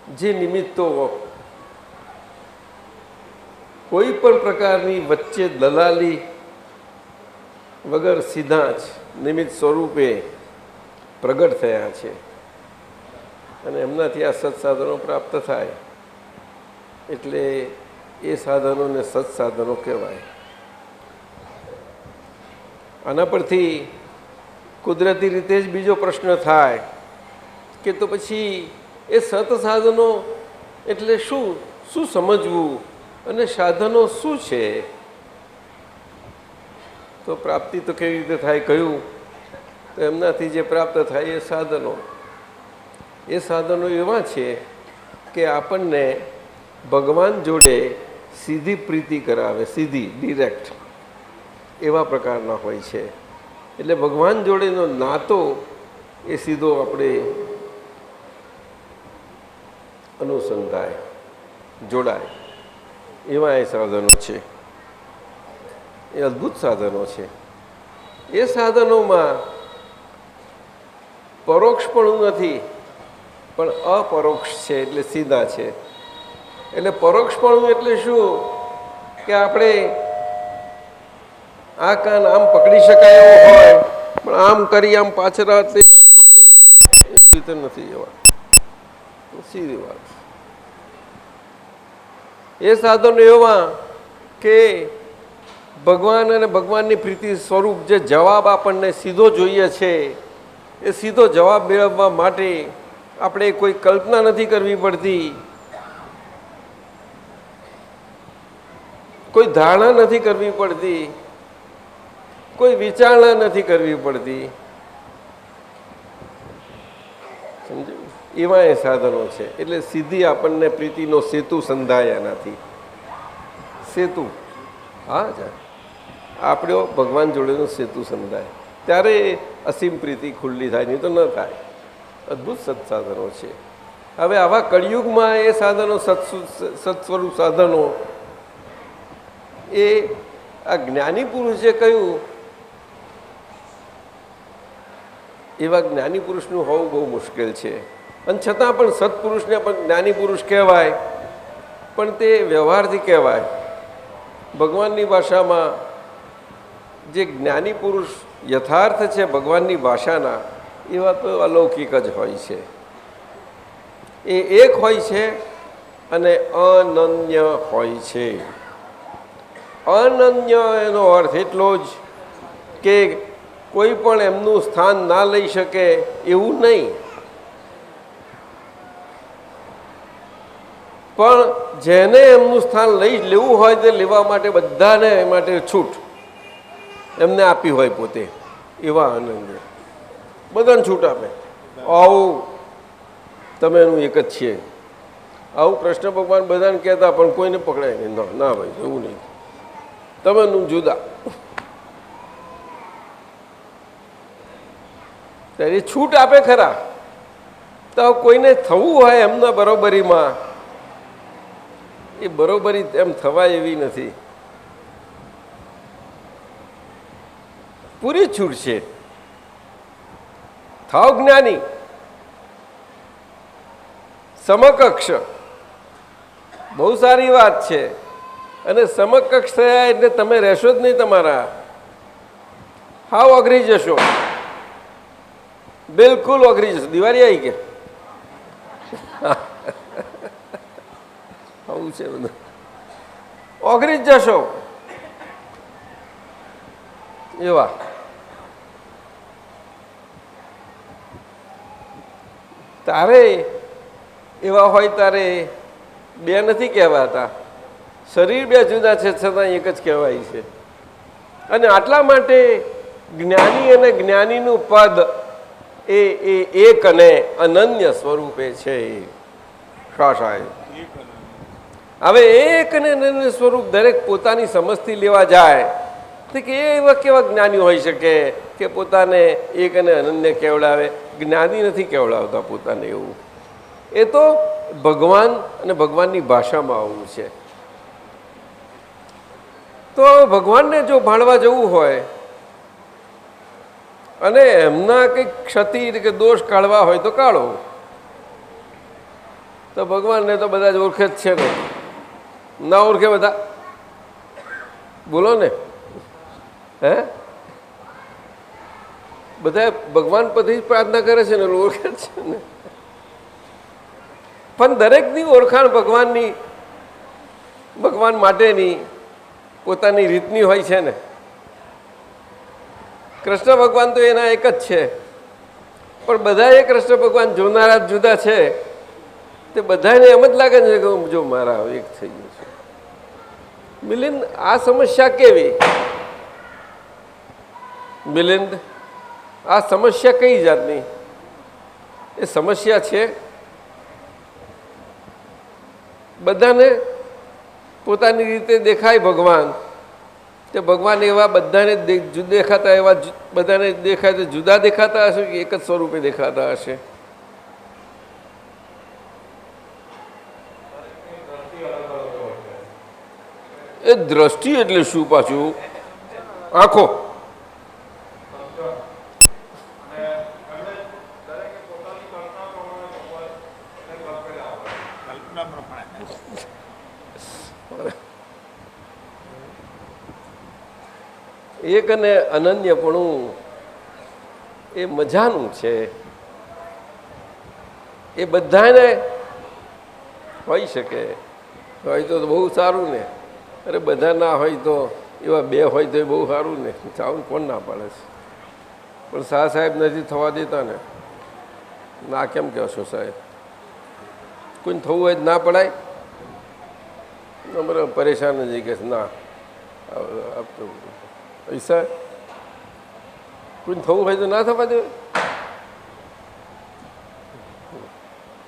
જે નિમિત્તો કોઈ પણ પ્રકારની વચ્ચે દલાલી વગર સીધા જ નિમિત્ત સ્વરૂપે પ્રગટ થયા છે અને એમનાથી આ સત્સાધનો પ્રાપ્ત થાય એટલે એ સાધનોને સત્સાધનો કહેવાય. આના પરથી કુદરતી રીતે જ બીજો પ્રશ્ન થાય કે તો પછી એ સત્સાધનો એટલે શું શું સમજવું અને સાધનો શું છે? તો પ્રાપ્તિ તો કેવી રીતે થાય કહ્યું તો એમનાથી જે પ્રાપ્ત થાય એ સાધનો એવા છે કે આપણને ભગવાન જોડે સીધી પ્રીતિ કરાવે, સીધી ડિરેક્ટ એવા પ્રકારના હોય છે. એટલે ભગવાન જોડેનો નાતો એ સીધો આપણે અનુસંધાય, જોડાય એવા એ સાધનો છે. એ અદ્ભુત સાધનો છે. એ સાધનોમાં પરોક્ષપણું નથી પણ અપરોક્ષ છે, એટલે સીધા છે. એટલે પરોક્ષપણું એટલે શું કે આપણે આ કાન આમ પકડી શકાય એવો હોય પણ આમ કરી આમ પાછળ આમ પકડવું એવી રીતે નથી. એવા સીધી વાત. એ સાધનો એવા કે ભગવાન અને ભગવાનની પ્રીતિ સ્વરૂપ જે જવાબ આપણને સીધો જોઈએ છે એ સીધો જવાબ મેળવવા માટે આપણે કોઈ કલ્પના નથી કરવી પડતી, કોઈ ધારણા નથી કરવી પડતી, કોઈ વિચારણા નથી કરવી પડતી. સમજ્યું? એવા એ સાધનો છે. એટલે સીધી આપણને પ્રીતિનો સેતુ સંધાય એનાથી. સેતુ, હા જા આપણો ભગવાન જોડેનો સેતુ સંધાય ત્યારે અસીમ પ્રીતિ ખુલ્લી થાય, નહીં તો ન થાય. અદ્ભુત સત્સાધનો છે. હવે આવા કળિયુગમાં એ સાધનો સત્સ્વરૂપ સાધનો એ આ જ્ઞાની પુરુષે કહ્યું એવા જ્ઞાની પુરુષનું હોવું બહુ મુશ્કેલ છે. અને છતાં પણ સત્પુરુષને પણ જ્ઞાની પુરુષ કહેવાય, પણ તે વ્યવહારથી કહેવાય. ભગવાનની ભાષામાં જે જ્ઞાની પુરુષ યથાર્થ છે ભગવાનની ભાષાના, એવા તો અલૌકિક જ હોય છે. એ એક હોય છે અને અનન્ય હોય છે. અનન્ય એનો અર્થ એટલો જ કે કોઈ પણ એમનું સ્થાન ના લઈ શકે એવું નહીં, પણ જેને એમનું સ્થાન લઈ લેવું હોય તે લેવા માટે બધાને માટે છૂટ એમને આપી હોય પોતે. એવા અનન્ય બધાને છૂટ આપે. આવું તમે એનું એક જ છીએ. આવું કૃષ્ણ ભગવાન બધાને કહેતા પણ કોઈને પકડાય નહીં. ના ભાઈ એવું નહીં, તમે એનું જુદા. ત્યારે છૂટ આપે ખરા, તો કોઈને થવું હોય એમના બરોબરીમાં, એ બરોબરી એમ થવાય એવી નથી. પૂરી છૂટ છે. થાવ જ્ઞાની, સમકક્ષ, બહુ સારી વાત છે. અને સમકક્ષ થયા એટલે તમે રહેશો જ નહીં તમારા, હાવ અઘરી જશો, બિલકુલ અઘરી જશો. દિવાળી આવી ગયા આવું છે બધું, અઘરી જ જશો એવા. તારે એવા હોય તારે બે નથી કહેવાતા. શરીર બે જુદા છે છતાં એક જ કહેવાય છે. અને આટલા માટે જ્ઞાની અને જ્ઞાનીનું પદ એ એક અને અનન્ય સ્વરૂપે છે. શાય હવે એક અને અનન્ય સ્વરૂપ દરેક પોતાની સમજથી લેવા જાય તો કે એવા કેવા જ્ઞાની હોઈ શકે કે પોતાને એક અને અનન્ય કેવડાવે? જ્ઞાની નથી કેવડાવતા પોતાને એવું. એ તો ભગવાન અને ભગવાનની ભાષામાં આવું છે. તો ભગવાનને જો ભાળવા જવું હોય અને એમના કંઈક ક્ષતિ કે દોષ કાઢવા હોય તો કાઢો. તો ભગવાનને તો બધા જ ઓળખે જ છે ને, ના ઓળખે બધા? બોલો ને. હે? બધા ભગવાન પછી જ પ્રાર્થના કરે છે ને, ઓળખે જ છે ને. પણ દરેકની ઓળખાણ ભગવાન માટેની પોતાની રીતની હોય છે ને. કૃષ્ણ ભગવાન તો એના એક જ છે, પણ બધા એ કૃષ્ણ ભગવાન જોનારા જુદા છે. તે બધાને એમ જ લાગે છે કે જો મારા એક થઈ ગયું છે. મિલિંદ, આ સમસ્યા કેવી? મિલિંદ, આ સમસ્યા કઈ જાતની? એ સમસ્યા છે બધાને પોતાની રીતે દેખાય ભગવાન, તે ભગવાન એવા બધાને દેખાતા, એવા બધાને દેખાય તો જુદા દેખાતા હશે કે એક જ સ્વરૂપે દેખાતા હશે? એ દ્રષ્ટિ એટલે શું પાછું? આંખો. એક અને અનન્યપણું એ મજાનું છે. એ બધાને હોઈ શકે, હોય તો બહુ સારું ને. અરે બધા ના હોય તો એવા બે હોય તો બહુ સારું ને. ચાવું કોણ ના પાડે છે? પણ શાહ સાહેબ નથી થવા દેતા ને. ના કેમ કહેશો સાહેબ? કોઈને થવું હોય ના પડાય? બરાબર, પરેશાન જ કે ના ऐसा कोई थोड़ा है तो ना थपा दे।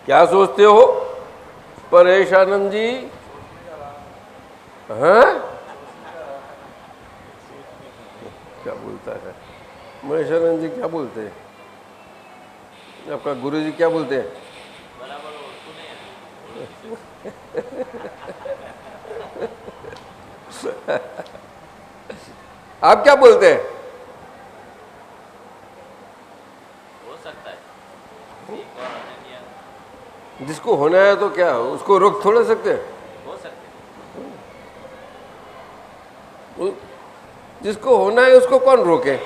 क्या सोचते हो परेशानंद जी? हाँ, क्या बोलता है महेशानंद जी? क्या बोलते हैं? आपका गुरु जी क्या बोलते हैं? आप क्या बोलते हैं? हो सकता है एक और अनन्य, जिसको होना है तो क्या उसको रोक थोड़ा सकते हैं? हो सकते जिसको होना है उसको कौन रोके?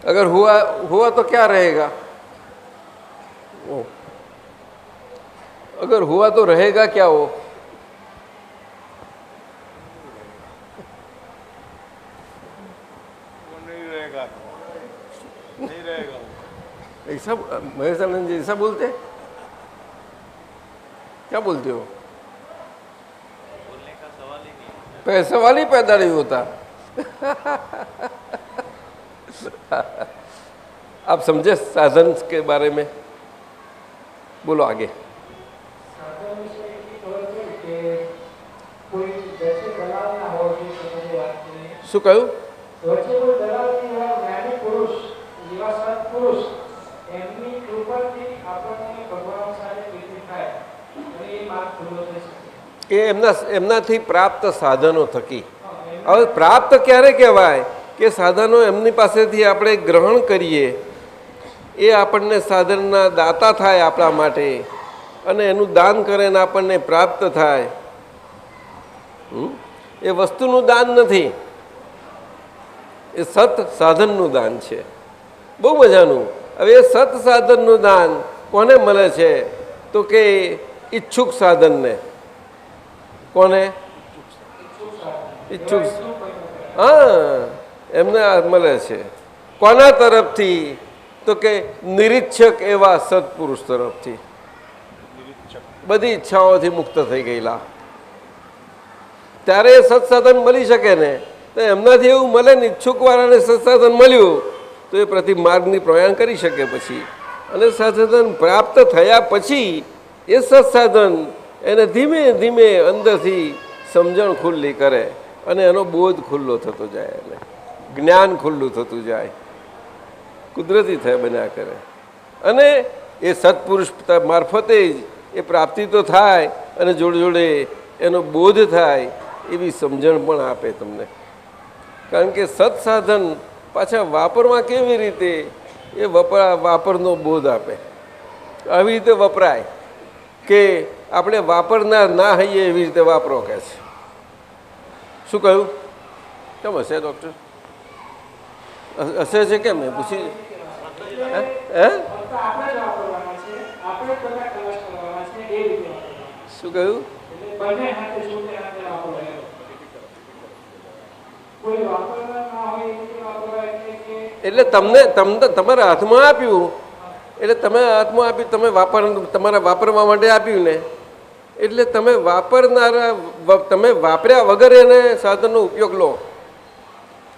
अगर हुआ तो क्या रहेगा? अगर हुआ तो रहेगा क्या? वो नहीं रहेगा। ऐसा महेशानंद जी ऐसा बोलते हैं? क्या बोलते हो? बोलने का सवाल ही नहीं है। सवाल ही पैदा नहीं होता। आप समझे साधन के बारे में? बोलो आगे। શું કહ્યું? એ એમનાથી પ્રાપ્ત સાધનો થકી. હવે પ્રાપ્ત ક્યારે કહેવાય કે સાધનો એમની પાસેથી આપણે ગ્રહણ કરીએ, એ આપણને સાધનના દાતા થાય આપણા માટે, અને એનું દાન કરે ને આપણને પ્રાપ્ત થાય. એ વસ્તુનું દાન નથી, એ સત સાધનનું દાન છે. બહુ મજાનું. હવે એ સત સાધનનું દાન કોને મળે છે? તો કે ઈચ્છુક સાધનને. કોને? ઈચ્છુક, હા, એમને મળે છે. કોના તરફથી? તો કે નિરીક્ષક એવા સત્પુરુષ તરફથી. બધી ઈચ્છાઓથી મુક્ત થઈ ગયેલા, ત્યારે એ સત્સાધન મળી શકે ને. તો એમનાથી એવું મળે ને, ઈચ્છુકવાળાને સત્સાધન મળ્યું તો એ પ્રતિ માર્ગની પ્રયાણ કરી શકે પછી. અને સત્સાધન પ્રાપ્ત થયા પછી એ સત્સાધન એને ધીમે ધીમે અંદરથી સમજણ ખુલ્લી કરે, અને એનો બોધ ખુલ્લો થતો જાય, એને જ્ઞાન ખુલ્લું થતું જાય, કુદરતી થાય બન્યા કરે. અને એ સત્પુરુષ મારફતે જ એ પ્રાપ્તિ તો થાય, અને જોડે જોડે એનો બોધ થાય, એવી સમજણ પણ આપે તમને. કારણ કે સત્સાધન પાછા વાપરવા કેવી રીતે, એ વાપરનો બોધ આપે. આવી રીતે વપરાય કે આપણે વાપરનાર ના હઈએ એવી રીતે વાપરો કે છે. શું કહ્યું? કેમ હશે ડૉક્ટર? હશે છે કેમ? મેં પૂછી હે શું કહ્યું? એટલે તમને તમારા હાથમાં આપ્યું, એટલે તમે હાથમાં આપ્યું, તમે તમારા વાપરવા માટે આપ્યું ને, એટલે તમે વાપરનારા, તમે વાપર્યા વગર એને સાધનનો ઉપયોગ લો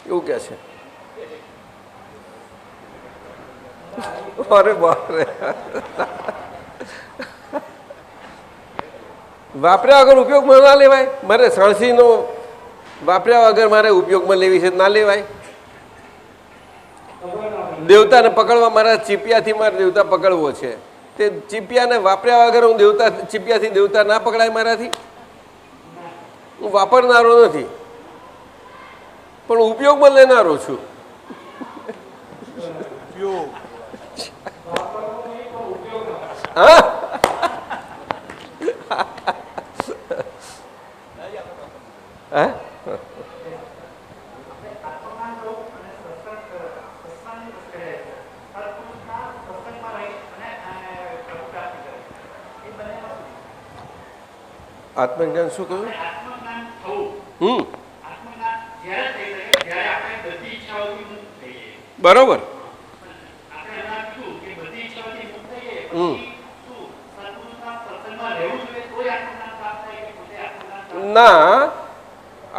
એવું કે છે. અરે બાપરે, વાપર્યા વગર ઉપયોગમાં ના લેવાય? મારે સાણસીનો વાપર્યા વગર મારે ઉપયોગમાં લેવી છે, ના લેવાય? દેવતાને પકડવા મારા ચીપિયાથી મારે દેવતા પકડવો છે, તે ચીપિયાને વાપર્યા વગર હું દેવતા ચીપિયાથી દેવતા ના પકડાય મારાથી? હું વાપરનારો નથી પણ ઉપયોગમાં લેનારો છું. હા હા આત્મજ્ઞાન શું કહ્યું? બરોબર. ના,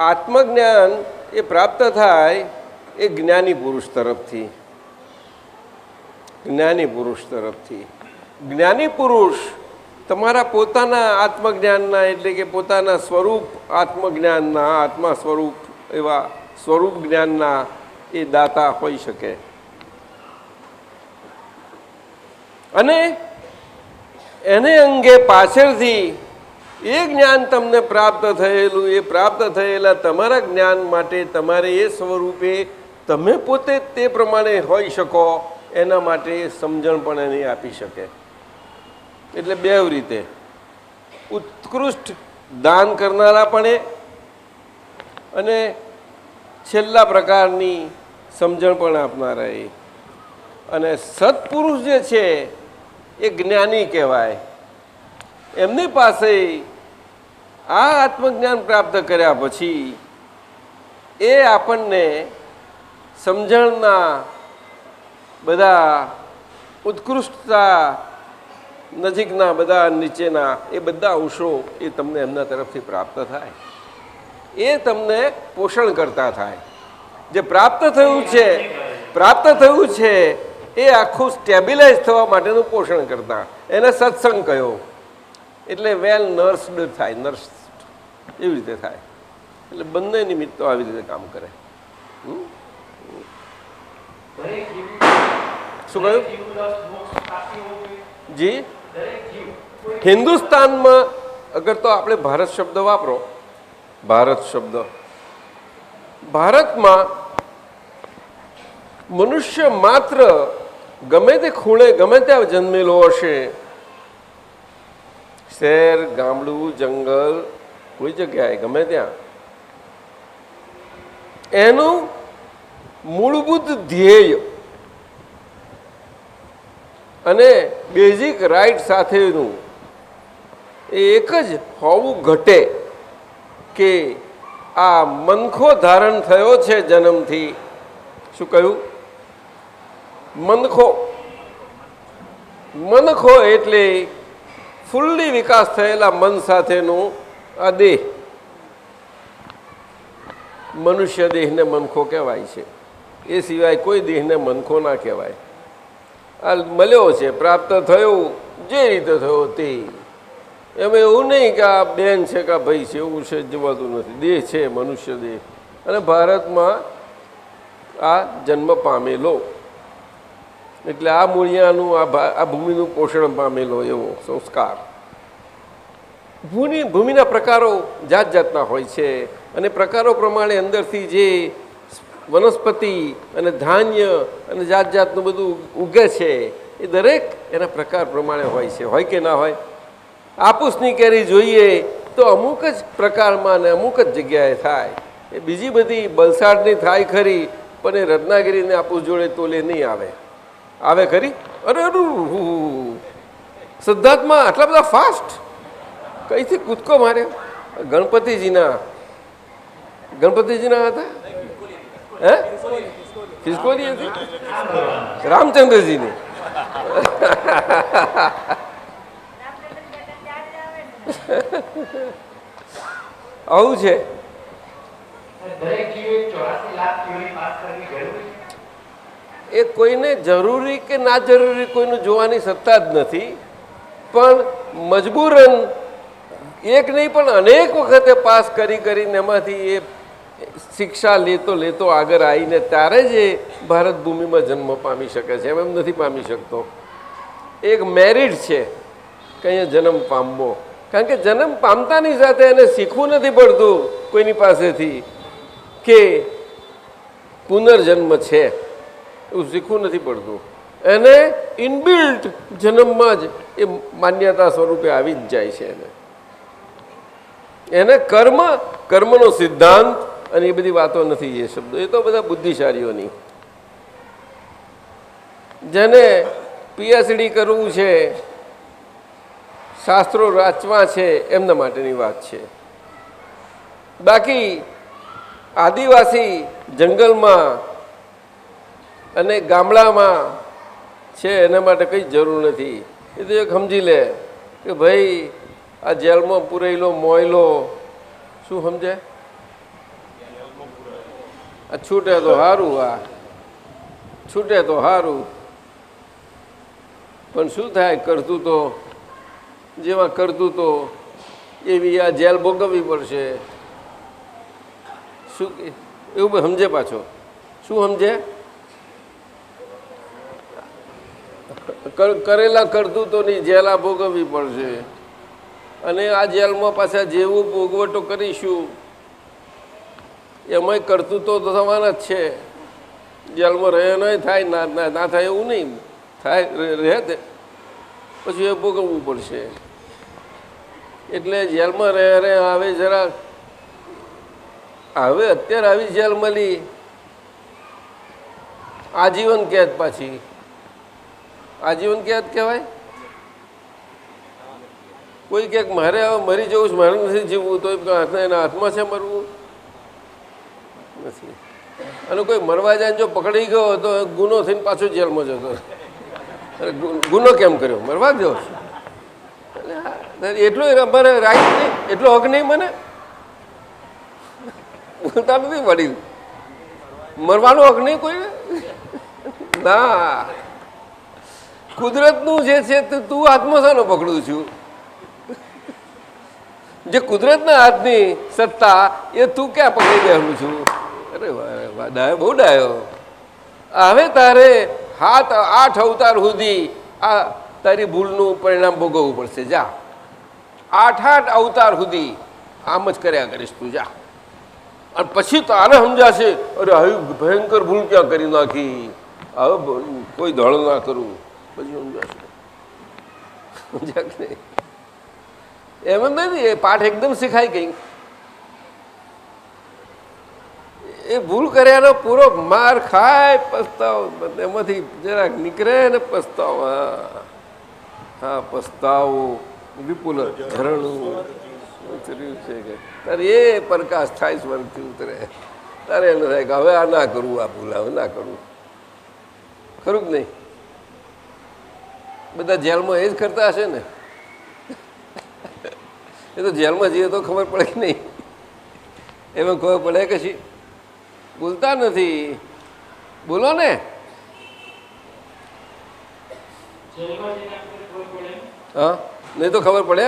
આત્મજ્ઞાન એ પ્રાપ્ત થાય એ જ્ઞાની પુરુષ તરફથી. જ્ઞાની પુરુષ તરફથી. જ્ઞાની પુરુષ તમારા પોતાના આત્મજ્ઞાનના, એટલે કે પોતાના સ્વરૂપ આત્મજ્ઞાનના, આત્મા સ્વરૂપ એવા સ્વરૂપ જ્ઞાનના એ દાતા હોઈ શકે. અને એને અંગે પાછળથી એ જ્ઞાન તમને પ્રાપ્ત થયેલું, એ પ્રાપ્ત થયેલા તમારા જ્ઞાન માટે તમારે એ સ્વરૂપે તમે પોતે તે પ્રમાણે હોઈ શકો એના માટે સમજણ પણ એને આપી શકે. એટલે બે રીતે ઉત્કૃષ્ટ દાન કરનારા પણ એ, અને છેલ્લા પ્રકારની સમજણ પણ આપનારા એ. અને સત્પુરુષ જે છે એ જ્ઞાની કહેવાય. એમની પાસે આ આત્મજ્ઞાન પ્રાપ્ત કર્યા પછી એ આપણને સમજણના બધા ઉત્કૃષ્ટતા નજીકના, બધા નીચેના એ બધા અંશો એ તમને એમના તરફથી પ્રાપ્ત થાય. એ તમને પોષણ કરતા થાય. જે પ્રાપ્ત થયું છે એ આખું સ્ટેબિલાઇઝ થવા માટેનું પોષણ કરતા, એને સત્સંગ કહ્યો. એટલે વેલ નર્સ્ડ થાય, એવી રીતે થાય. એટલે બંને નિમિત્તો આવી રીતે કામ કરે. શું કહ્યું? જી, હિન્દુસ્તાનમાં અગર તો આપણે ભારત શબ્દ વાપરો, ભારત શબ્દ, ભારતમાં મનુષ્ય માત્ર ગમે તે ખૂણે ગમે ત્યાં જન્મેલો હશે, શહેર, ગામડું, જંગલ, કોઈ જગ્યાએ ગમે ત્યાં, એનું મૂળભૂત ધ્યેય અને બેઝિક રાઈટ સાથેનું એ એક જ હોવું ઘટે કે આ મનખો ધારણ થયો છે જન્મથી. શું કહ્યું? મનખો એટલે ફૂલ્લી વિકાસ થયેલા મન સાથેનું આ દેહ, મનુષ્ય દેહને મનખો કહેવાય છે. એ સિવાય કોઈ દેહને મનખો ના કહેવાય. આ મળ્યો છે, પ્રાપ્ત થયો જે રીતે થયો તે. એમાં એવું નહીં કે આ બેન છે કે ભાઈ છે, એવું છે જવાતું નથી. દેહ છે, મનુષ્ય દેહ. અને ભારતમાં આ જન્મ પામેલો, એટલે આ મૂળિયાનું, આ ભૂમિનું પોષણ પામેલો એવો સંસ્કાર. ભૂમિના પ્રકારો જાત જાતના હોય છે, અને પ્રકારો પ્રમાણે અંદરથી જે વનસ્પતિ અને ધાન્ય અને જાત જાતનું બધું ઉગે છે એ દરેક એના પ્રકાર પ્રમાણે હોય છે, હોય કે ના હોય. આपूસની કેરી જોઈએ તો અમુક જ પ્રકારમાં ને અમુક જ જગ્યાએ થાય. એ બીજી બધી બલસાડની થાય ખરી, પણ એ રત્નાગીરીને આपूસ જોડે તોલે નહીં આવે. આવે ખરી? અરે સિદ્ધાર્થમાં આટલા બધા ફાસ્ટ કઈથી કૂદકો માર્યો? ગણપતિજીના હતા હે? ખિસકોલી હતી રામચંદ્રજીની. આવું છે. એ કોઈને જરૂરી કે ના જરૂરી કોઈનું જોવાની સત્તા જ નથી, પણ મજબૂરન એક નહીં પણ અનેક વખતે પાસ કરીને એમાંથી એ શિક્ષા લેતો આગળ આવીને ત્યારે જ એ ભારત ભૂમિમાં જન્મ પામી શકે છે. એમ નથી પામી શકતો. એક મેરિટ છે કે અહીંયા જન્મ પામવો, કારણ કે જન્મ પામતાની સાથે એને શીખવું નથી પડતું કોઈની પાસેથી કે પુનર્જન્મ છે, એવું શીખવું નથી પડતું. એને ઇનબિલ્ટ જન્મમાં જ એ માન્યતા સ્વરૂપે આવી જ જાય છે. એને કર્મનો સિદ્ધાંત અને એ બધી વાતો નથી. એ શબ્દો એ તો બધા બુદ્ધિશાળીઓની. જેને પીએચડી કરવું છે, શાસ્ત્રો વાંચવા છે, એમના માટેની વાત છે. બાકી આદિવાસી જંગલમાં અને ગામડામાં છે એના માટે કંઈ જરૂર નથી. એ તો એક સમજી લે કે ભાઈ આ જેલમાં પૂરેલો મોયલો શું સમજે? આ છૂટે તો સારું, આ છૂટે તો સારું, પણ શું થાય? કરતું તો જેવા કરતું તો એવી આ જેલ ભોગવવી પડશે. શું એવું સમજે? પાછો શું સમજે? કરેલા કરતૂતોની જેલ આ ભોગવવી પડશે, અને આ જેલમાં પાછા જેવું ભોગવટો કરીશું એમાંય કરતૂતો તો થવાના જ છે. જેલમાં રહે નહીં થાય, ના થાય એવું નહીં થાય, રહે તે પછી એ ભોગવવું પડશે. એટલે જેલમાં રહે આવે જરા. હવે અત્યારે આવી જેલ મળી આજીવન કેદ. પાછી આજીવન કેદ કહેવાય. કોઈ ક્યાંક મારે હવે મરી જવું છે, મારે નથી જીવવું, તો એના હાથમાં છે મરવું નથી. અને કોઈ મરવા જાય જો પકડી ગયો તો ગુનો થઈને પાછો જેલમાં જતો. ગુનો કેમ કર્યો? મરવા દો. એટલો અમારે રાઈટ નહીં, એટલો હક નહીં. મને બોલતા નથી વડીલ, મરવાનો હક નહીં કોઈને. ના, કુદરતનું જે છે તું હાથમાં શાનો પકડું છું? જે કુદરતના હાથની સત્તા એ તું ક્યાં પકડી બેઠું છું? અરે વાહ, ડાયો, બહુ ડાયો. હવે તારે 7-8 અવતાર સુધી આ તારી ભૂલનું પરિણામ ભોગવવું પડશે. જા, 8 અવતાર સુધી આમ જ કર્યા કરીશ તું. જા, અને પછી તારે સમજાશે અરે આવી ભયંકર ભૂલ ક્યાં કરી નાખી, હવે કોઈ ધળ ના કરું. પછી સમજાશે. સમજ્યા કે નહીં? એમ નથી. એ પાઠ એકદમ શીખાય ગઈ. એ ભૂલ કર્યાનો પૂરો માર ખાય, પસ્તાવ એમાંથી જરાક નીકળે ને પસ્તાવ. હા, પસ્તાવો વિપુલ ઝરણું ઉતર્યું છે કે તારે એ પ્રકાશ થાય સ્વર્ગથી ઉતરે. તારે એને થાય કે હવે આ ના કરવું, આ ભૂલ હવે ના કરવું. ખરું જ નહીં? બધા જેલમાં એ જ કરતા હશે ને. એ તો જેલમાં જઈએ તો ખબર પડે કે નહીં? એમાં ખબર પડે કે શી બોલતા નથી. બોલો ને. હા, નહીં તો ખબર પડે.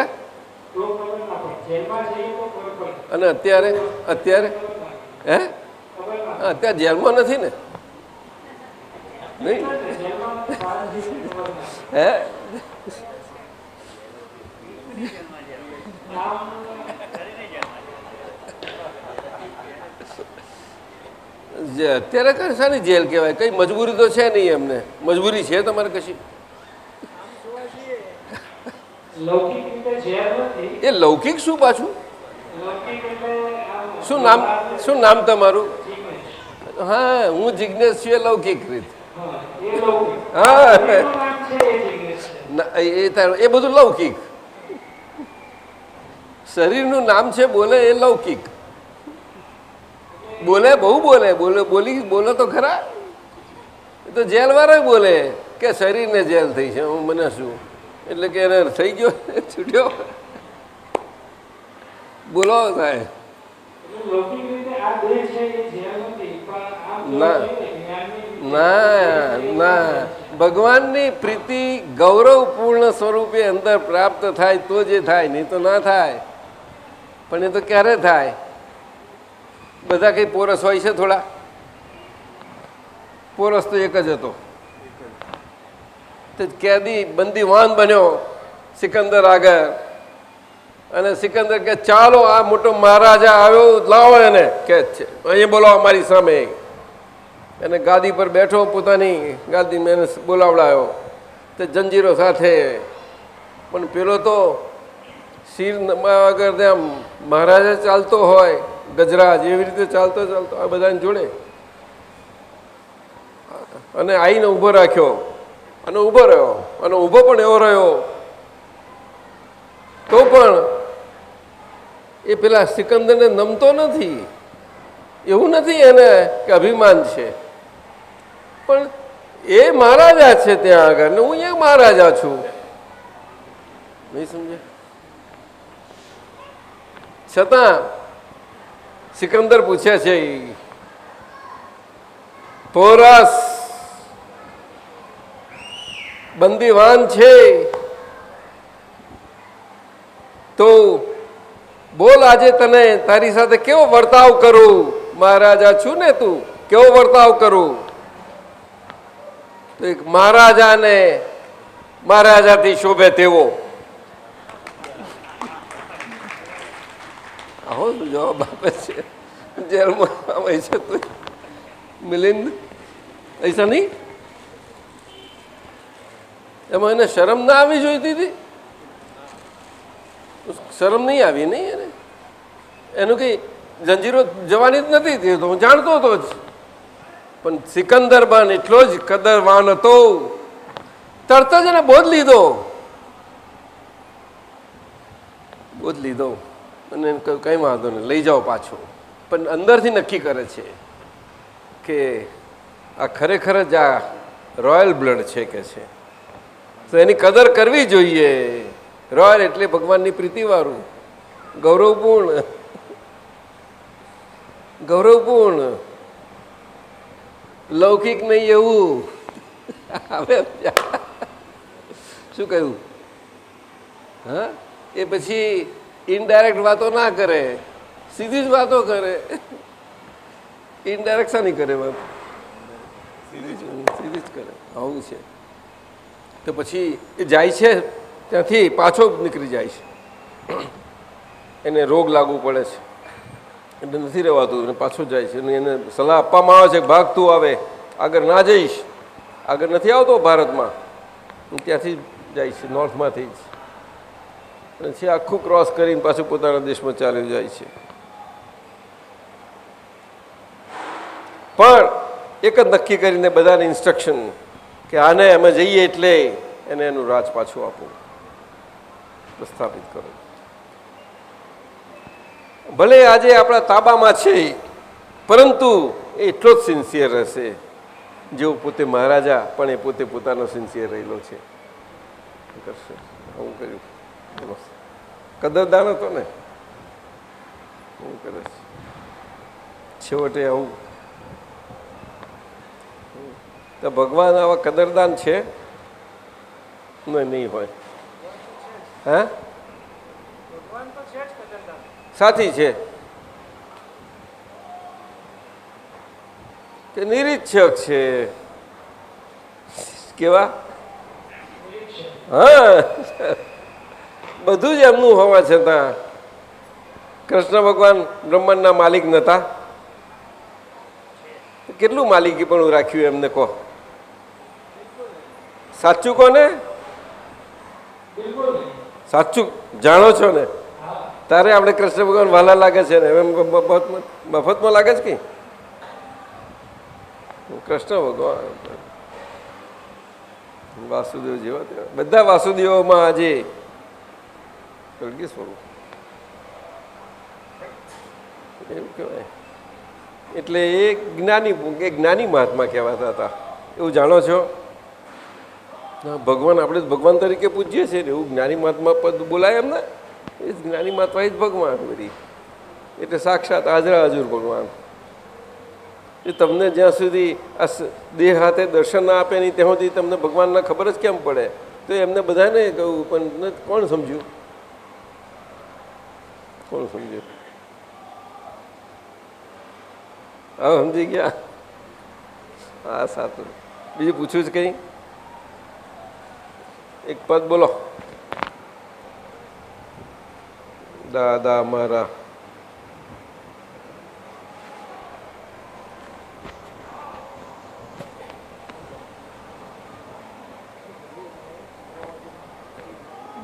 અને અત્યારે હે અત્યારે જેલમાં નથી ને? નહીં હે? અત્યારે શાની જેલ કહેવાય? કઈ મજબૂરી તો છે નહીં એમને. મજબૂરી છે તમારે કશી? લૌકિક રીતે ઝેર નથી. એ લૌકિક શું પાછું? લૌકિક એટલે આમ શું નામ તમારું? જીવન. હા, હું જિજ્ઞેશ છું. એ લૌકિક રીત. હા, એ લૌકિક. હા એનું નામ છે એ જિજ્ઞેસ છે. એ બધું લૌકિક. શરીરનું નામ છે બોલે એ લૌકિક. બોલે બહુ બોલે તો ખરા. એ તો જેલ વાળા બોલે કે શરીરને જેલ થઈ છે. હું મને શું એટલે કે એને થઈ ગયો છૂટ્યો બોલો થાય. એટલે લૌકિક રીતે આ દેહ છે એ ઝેર નથી, પણ આમ ના. જોવા જઈએ જ્ઞાનની ના ભગવાનની પ્રીતિ ગૌરવપૂર્ણ સ્વરૂપે અંદર પ્રાપ્ત થાય તો જે થાય, નહીં તો ના થાય. પણ એ તો ક્યારે થાય? બધા કઈ પોરસ હોય છે? થોડા પોરસ તો એક જ હતો. કેદી બંદીવાન બન્યો સિકંદર આગળ, અને સિકંદર કે ચાલો આ મોટો મહારાજા આવ્યો, લાવો એને કે અહીંયા બોલો અમારી સામે. એને ગાદી પર બેઠો, પોતાની ગાદીમાં એને બોલાવડાયો તે જંજીરો સાથે. પણ પેલો તો શિર વગર ત્યાં મહારાજા ચાલતો હોય ગજરાજ એવી રીતે ચાલતો આ બધાને જોડે, અને આઈને ઊભો રાખ્યો અને ઊભો રહ્યો, અને ઊભો પણ એવો રહ્યો તો પણ એ પેલા સિકંદરને નમતો નથી. એવું નથી એને કે અભિમાન છે, પણ એ મહારાજા છે ત્યાં આગળ ને હું અહીંયા મહારાજા છું. નહીં સમજે? છતાં સિકંદર પૂછે છે પોરસ બંદીવાન છે તો બોલ આજે તને તારી સાથે કેવો વર્તાવ કરું? મહારાજા છું ને તું, કેવો વર્તાવ કરું? તો એક મહારાજાને મહારાજાથી શોભે તેવો. આવો જવાબ આપે છે. જેલમાં આવે છે તો મિલિંદ ऐसा નહીં? એમાં એને શરમ ના આવી જોઈતી હતી? શરમ નહીં આવી નહીં એને. એનું કઈ જંજીરો જવાની જ નથી તે તો હું જાણતો હતો જ. પણ સિકંદર બન એટલો જ કદરવાન હતો, તરત જ એને બોધ લીધો અને એને કહ્યું કંઈ વાંધો નહીં, લઈ જાઓ પાછો. પણ અંદરથી નક્કી કરે છે કે આ ખરેખર જ આ રોયલ બ્લડ છે કે છે, તો એની કદર કરવી જોઈએ. રોયલ એટલે ભગવાનની પ્રીતિવાળું, ગૌરવપૂર્ણ, લૌકિક નહીં એવું. હવે શું કહ્યું? હા, એ પછી ઇનડાયરેક્ટ વાતો ના કરે, સીધી જ વાતો કરે. ઇનડાયરેક્ટ શાની કરે વાત? સીધી જ કરે. આવું છે. તો પછી એ જાય છે ત્યાંથી પાછો નીકળી જાય છે. એને રોગ લાગુ પડે છે એટલે નથી રહેવાતું અને પાછો જાય છે. અને એને સલાહ આપવામાં આવે છે ભાગ તું આવે, આગળ ના જઈશ, આગળ નથી આવતો ભારતમાં, ત્યાંથી જાય છે નોર્થમાંથી જ. પછી આખું ક્રોસ કરીને પાછું પોતાના દેશમાં ચાલ્યું જાય છે. પણ એક જ નક્કી કરીને બધાને ઇન્સ્ટ્રક્શન કે આને અમે જઈએ એટલે એને એનું રાજ પાછું આપવું, પ્રસ્થાપિત કરો. ભલે આજે આપણા તાબામાં છે, પરંતુ એ એટલો જ સિન્સિયર રહેશે જેવો પોતે મહારાજા પણ એ પોતે પોતાનો સિન્સિયર રહેલો છે. કરશે આવું કર્યું. કદરદાન હતો ને, હું કરે છે છેવટે આવું. તો ભગવાન આવા કદરદાન છે નહીં હોય? હા, ભગવાન તો છે જ કદરદાન. સાથી છે કે નિરીક્ષક છે? કેવા? હા, બધું જ એમનું હોવા છતાં કૃષ્ણ ભગવાન બ્રહ્માંડના માલિક નહોતા? કેટલું માલિકી પણ રાખ્યું એમને કહો? સાચું કોને? બિલકુલ નહીં. સાચું જાણો છો ને હા, તારે આપણે કૃષ્ણ ભગવાન વાલા લાગે છે ને એમ મફતમાં લાગે છે કે કૃષ્ણ ભગવાન વાસુદેવ જેવા તેવા. બધા વાસુદેવોમાં આજે કલગી સ્વરૂપ એવું કહેવાય. એટલે એ જ્ઞાની મહાત્મા કહેવાતા હતા. એવું જાણો છો? હા, ભગવાન આપણે ભગવાન તરીકે પૂજીએ છીએ ને એવું જ્ઞાની મહાત્મા પદ બોલાય એમને. એ જ જ્ઞાની મહાત્મા એ જ ભગવાન બધી. એટલે સાક્ષાત હાજરા હજુર ભગવાન. એ તમને જ્યાં સુધી આ દેહ હાથે દર્શન ના આપે નહીં ત્યાં સુધી તમને ભગવાનના ખબર જ કેમ પડે? તો એમને બધાને કહ્યું પણ કોણ સમજ્યું? કોણ સમજ્યું? હા, સમજી ગયા? હા, સાચું. બીજું પૂછ્યું છે કંઈ? એક પદ બોલો. દાદા મારા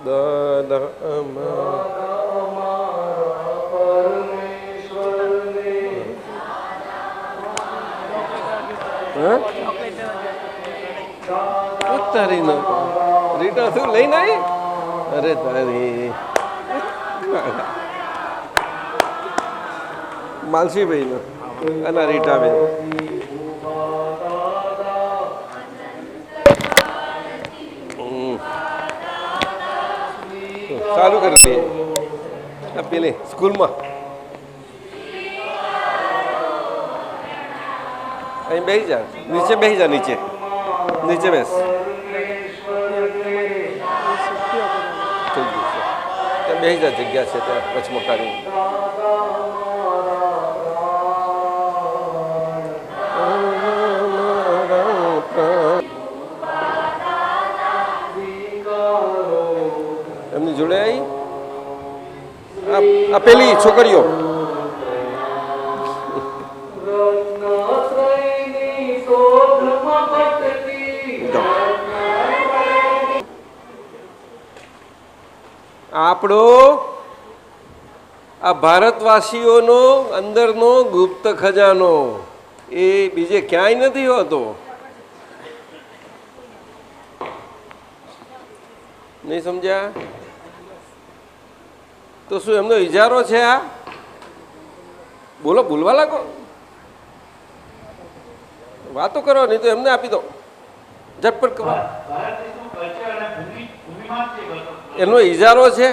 દાદા તારી ન રીટા શું લઈને આવી? અરે તારી માલસીભાઈ નો અને રીટાબેન ચાલુ કરી દઈએ આ પેલી સ્કૂલમાં અહીં બેસી જા, નીચે બેસી જા, નીચે નીચે બેસ. ત્યાં બેસી જા, જગ્યા છે ત્યાં વચમાં કાઢી. એમની જોડે આવી આ પેલી છોકરીઓ આપણો આ ભારતવાસીઓનો અંદરનો ગુપ્ત ખજાનો એ બીજે ક્યાંય નથી હોતો. નહીં સમજ્યા? તો શું એમનો ઇજારો છે આ? બોલો, ભૂલવા લાગો, વાતો કરો, નહીં તો એમને આપી દો ઝટપટ કરો. એનો ઇજારો છે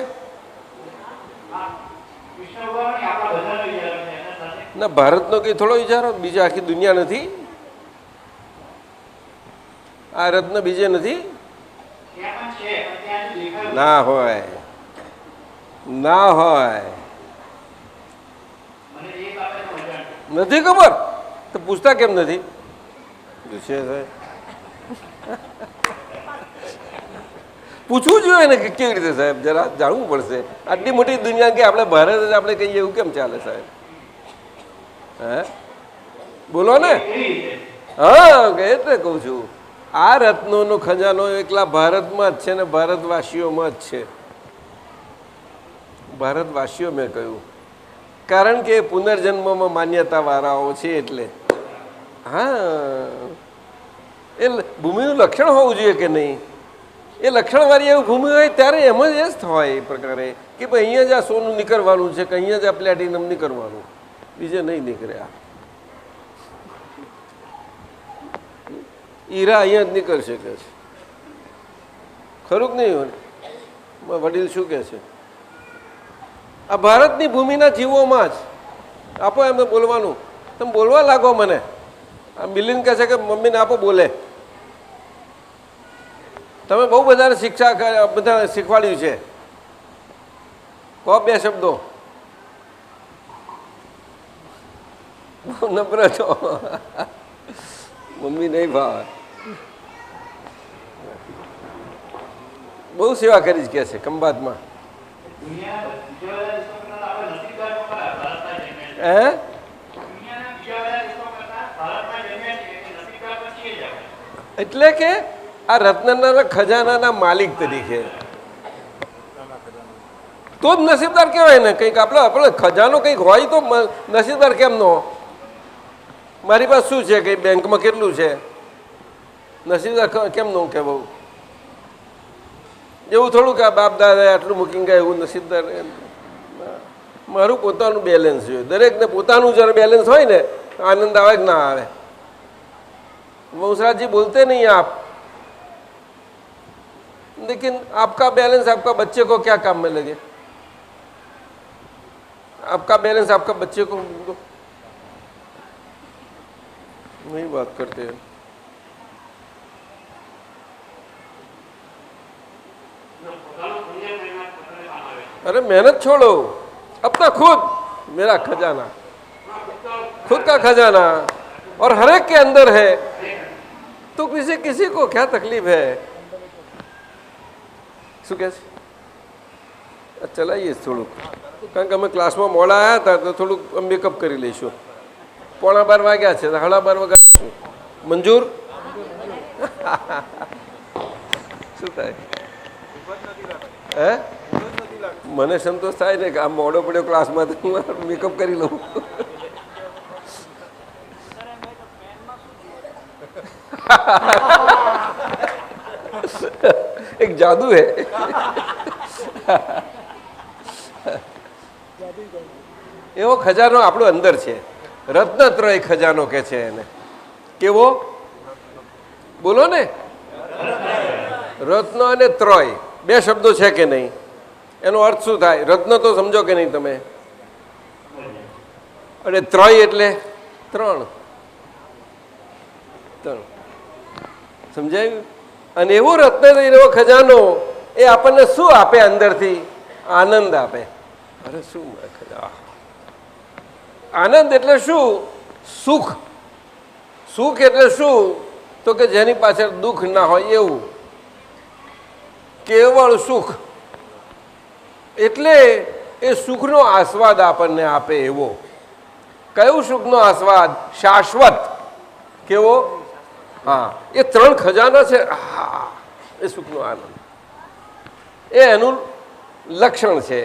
ના, ભારતનો કઈ થોડો ઇજારો? બીજા આખી દુનિયા નથી? આ રત્ન બીજે નથી? ના હોય, ના હોય. નથી ખબર તો પૂછતા કેમ નથી? છે પૂછવું જોઈએ ને કે કેવી રીતે સાહેબ, જરા જાણવું પડશે. આટલી મોટી દુનિયા કે આપણે ભારત જ આપણે કહીએ એવું કેમ ચાલે સાહેબ? હે બોલો ને. હા, એટલે કહું છું આ રત્નોનો ખજાનો એકલા ભારતમાં જ છે ને ભારતવાસીઓમાં જ છે. ભારતવાસીઓ મેં કહ્યું કારણ કે પુનર્જન્મમાં માન્યતા વાળાઓ છે એટલે. હા, એ ભૂમિનું લક્ષણ હોવું જોઈએ કે નહીં? એ લક્ષણવાળી એવી ભૂમિ હોય ત્યારે એમ જ એ જ થવાય એ પ્રકારે કે ભાઈ અહીંયા જ આ સોનું નીકળવાનું છે કે અહીંયા જ આ પ્લેટિનમ નીકળવાનું, બીજે નહીં નીકળ્યા. હીરા અહીંયા જ નીકળશે કે છે. ખરું કે નહીં? વડીલ શું કહે છે? આ ભારતની ભૂમિના જીવોમાં જ આપો એમને બોલવાનું. તમે બોલવા લાગો મને. આ મિલિંદ કહે છે કે મમ્મીને આપો બોલે. તમે બહુ બધાને શિક્ષા બધા શીખવાડ્યું છે. કહો બે શબ્દો. નમ્ર છો. મમ્મી નહીં ભાવે. બહુ સેવા કરી જ કે છે ખંભાતમાં. હે? એટલે કે આ રત્નના ખજાનાના માલિક તરીકે તો જ નસીબદાર કહેવાય ને. કંઈક આપણે ખજાનો કંઈક હોય તો નસીબદાર કેમ નો? મારી પાસે શું છે, કંઈ બેંકમાં કેટલું છે, નસીબદાર કેમ નો કહેવું? એવું થોડું કે આ બાપ દાદા આટલું મૂકીને ગયા એવું નસીબદાર. મારું પોતાનું બેલેન્સ જોઈએ. દરેકને પોતાનું જ્યારે બેલેન્સ હોય ને આનંદ આવે કે ના આવે. वंशराज जी बोलते नहीं आप, लेकिन आपका बैलेंस आपका बच्चे को क्या काम में लगे? आपका बैलेंस आपका बच्चे को नहीं बात करते हैं. अरे मेहनत छोड़ो, अपना खुद मेरा खजाना, खुद का खजाना और हर एक के अंदर है, तो किसी को क्या तकलीफ है? શું કહે છે? ચલાવીએ થોડુંક, કારણ કે અમે ક્લાસમાં મોડા આવ્યા હતા તો થોડુંક મેકઅપ કરી લઈશું. 11:15 વાગ્યા છે, 12:30 વગાડીશું. મંજૂર? શું થાય? હે, મને સંતોષ થાય ને કે આ મોડો પડ્યો ક્લાસમાં તો હું મેકઅપ કરી લઉં. एक जादू है. એવો ખજાનો આપણો અંદર છે. રત્નત્રય ખજાનો કે છે એને. કેવો? બોલો ને. રત્ન અને ત્રય બે શબ્દો છે કે નહીં? એનો અર્થ શું થાય? રત્ન તો સમજો કે નહીં તમે? અને ત્રય એટલે ત્રણ. સમજાયું? અને એવો રત્ન એવો ખજાનો એ આપણને શું આપે? અંદરથી આનંદ આપે. અરે શું આનંદ એટલે શું? સુખ. સુખ એટલે શું? તો કે જેની પાછળ દુઃખ ના હોય એવું. કેવળ સુખ એટલે એ સુખનો આસ્વાદ આપણને આપે એવો. કયું સુખનો આસ્વાદ? શાશ્વત. કેવો? હા, એ ત્રણ ખજાના છે. હા, એ સુખનો આનંદ, એ એનું લક્ષણ છે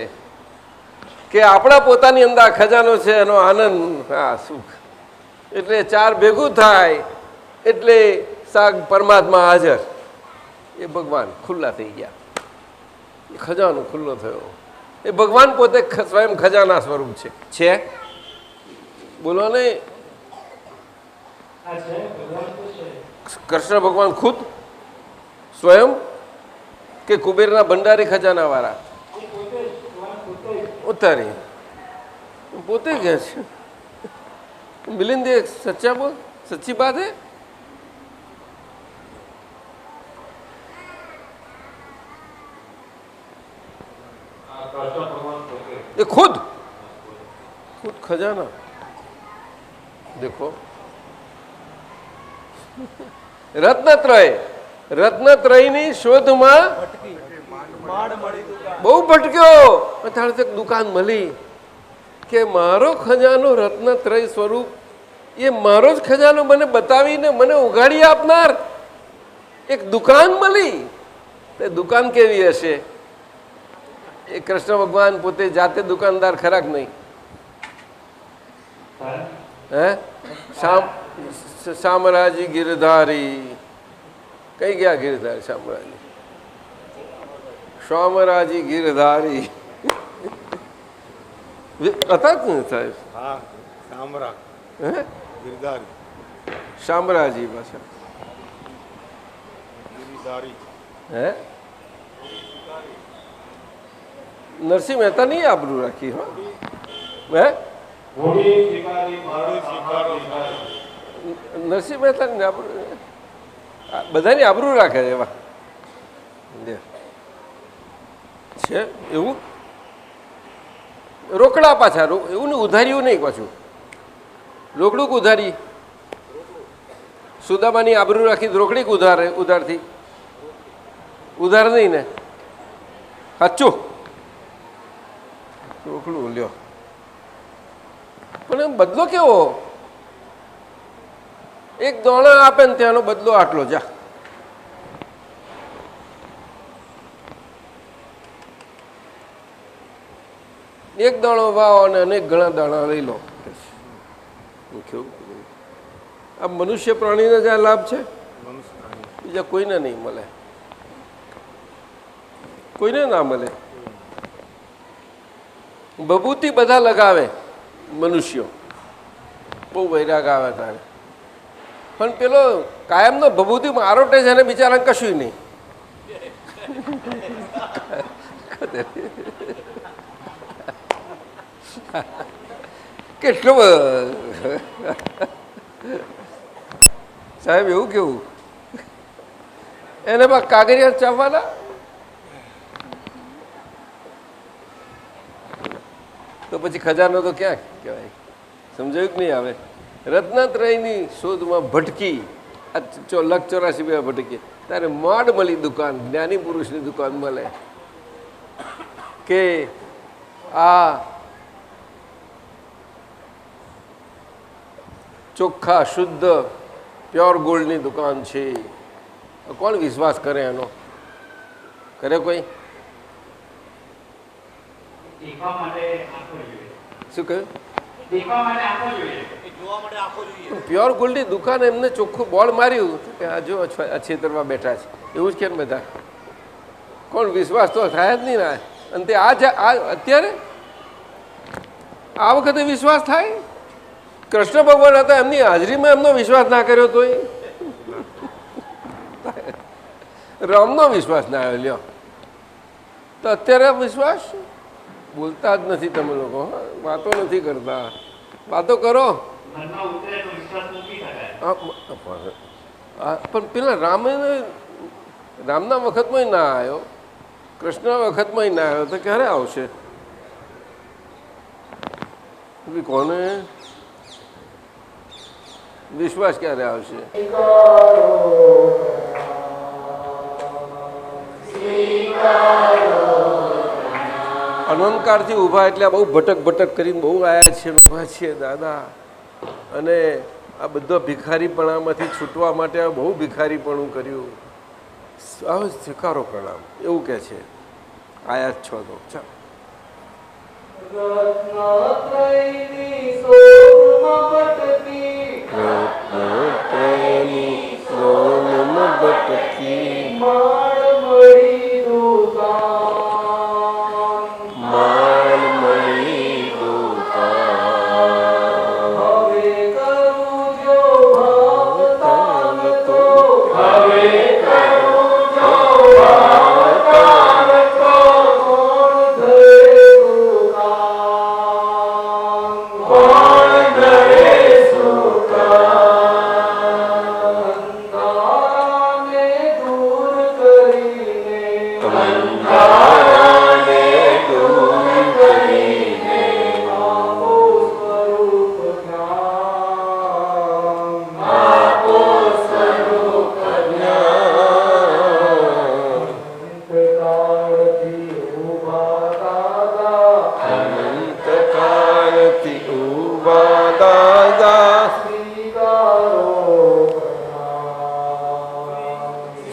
કે આપણા પોતાની અંદર ખજાનો છે, એનો આનંદ. હા, સુખ એટલે ચાર ભેગું થાય એટલે પરમાત્મા હાજર. એ ભગવાન ખુલ્લા થઈ ગયા, એ ખજાનો ખુલ્લો થયો. એ ભગવાન પોતે સ્વયં ખજાના સ્વરૂપ છે. બોલો ને. કૃષ્ણ ભગવાન ખુદ સ્વયં કે કુબેરના ભંડારી ખજાના વાળા? ઉતારી પોતે ગયા છે. મિલિંદ સચ્ચા બોલ, સચ્ચી બાત હે. એ ખુદ ખજાના. દેખો, રત્નત્રયની શોધમાં બહુ ભટક્યો. અત્યારે દુકાન મળી કે મારો ખજાનો રત્નત્રય સ્વરૂપ, એ મારો જ ખજાનો મને બતાવીને મને ઉઘાડી આપનાર એક દુકાન મળી. તે દુકાન કેવી હશે? એ કૃષ્ણ ભગવાન પોતે જાતે દુકાનદાર ખરા કે નહીં? હે, શામરાજી ગિરધારી. કઈ ગયા ગિરધારી? શામરાજી, શામરાજી ગિરધારી હતા જ ને સાહેબ? શામરાજી પાછા હે. નરસિંહ મહેતા નહીં આબરૂ રાખી. હે, નરસિંહ મહેતા બધાની આબરૂ રાખે એવા છે. એવું રોકડા પાછા એવું ને, ઉધાર્યું નહીં પાછું. રોકડું કે ઉધારી? સુદામાની આબરૂ રાખી રોકડી ઉધારથી? ઉધાર નહીં ને? સાચું રોકડું લ્યો. પણ એમ બદલો કેવો? એક દોણા આપે ને ત્યાંનો બદલો આટલો. જા, એક દાણો વાવો અને અનેક ઘણા દાણા લઈ લો. આ મનુષ્ય પ્રાણીને જ આ લાભ છે, બીજા કોઈને નહીં મળે, કોઈને ના મળે. ભભૂતિ બધા લગાવે મનુષ્યો, બહુ વૈરાગ આવે તારે, પણ પેલો કાયમનો ભભૂતિ આરોટે છે ને બિચારા કશું નહીં. કેટલું સાહેબ એવું કેવું એને બા કાગરિયા ચાવવાના. તો પછી ખજાનો તો ક્યાં કહેવાય? સમજાયું કે નહીં? આવે રત્નાત્રયની શોધમાં ભટકી, આ 1,84,000 ભટકી, ત્યારે માંડ મળી દુકાન, જ્ઞાની પુરુષની દુકાન મળે કે આ ચોખ્ખા શુદ્ધ પ્યોર ગોલ્ડની દુકાન છે. કોણ વિશ્વાસ કરે એનો? કરે કોઈ? શું કહ્યું? પ્યોર ગોલ્ડની દુકાન એમને ચોખ્ખું બોર્ડ માર્યું કે આ જો છેતરમાં બેઠા છે, એવું જ કેમ બધા? કોણ વિશ્વાસ તો થાય જ નહીં ના. અને તે અત્યારે આ વખતે વિશ્વાસ થાય? કૃષ્ણ ભગવાન હતા, એમની હાજરીમાં એમનો વિશ્વાસ ના કર્યો તોય રામનો વિશ્વાસ ના આવ્યો. લ્યો તો અત્યારે વિશ્વાસ બોલતા જ નથી તમે લોકો, વાતો નથી કરતા. વાતો કરો. પણ પેલા રામના વખતમાં ના આવ્યો, કૃષ્ણ વખતમાં ના આવ્યો, તો ક્યારે આવશે? કોને વિશ્વાસ ક્યારે આવશે? અનંતકાળથી ઊભા એટલે બહુ ભટક કરીને બહુ આવ્યા છે, ઊભા છીએ દાદા. અને આ બધા ભિખારીપણામાંથી છૂટવા માટે બહુ ભિખારીપણું કર્યું. આવો સ્વીકારો પ્રણામ, એવું કે છે. આયા જ છો તો ચાલો.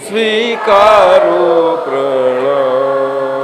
સ્વીકારો પ્રણામ.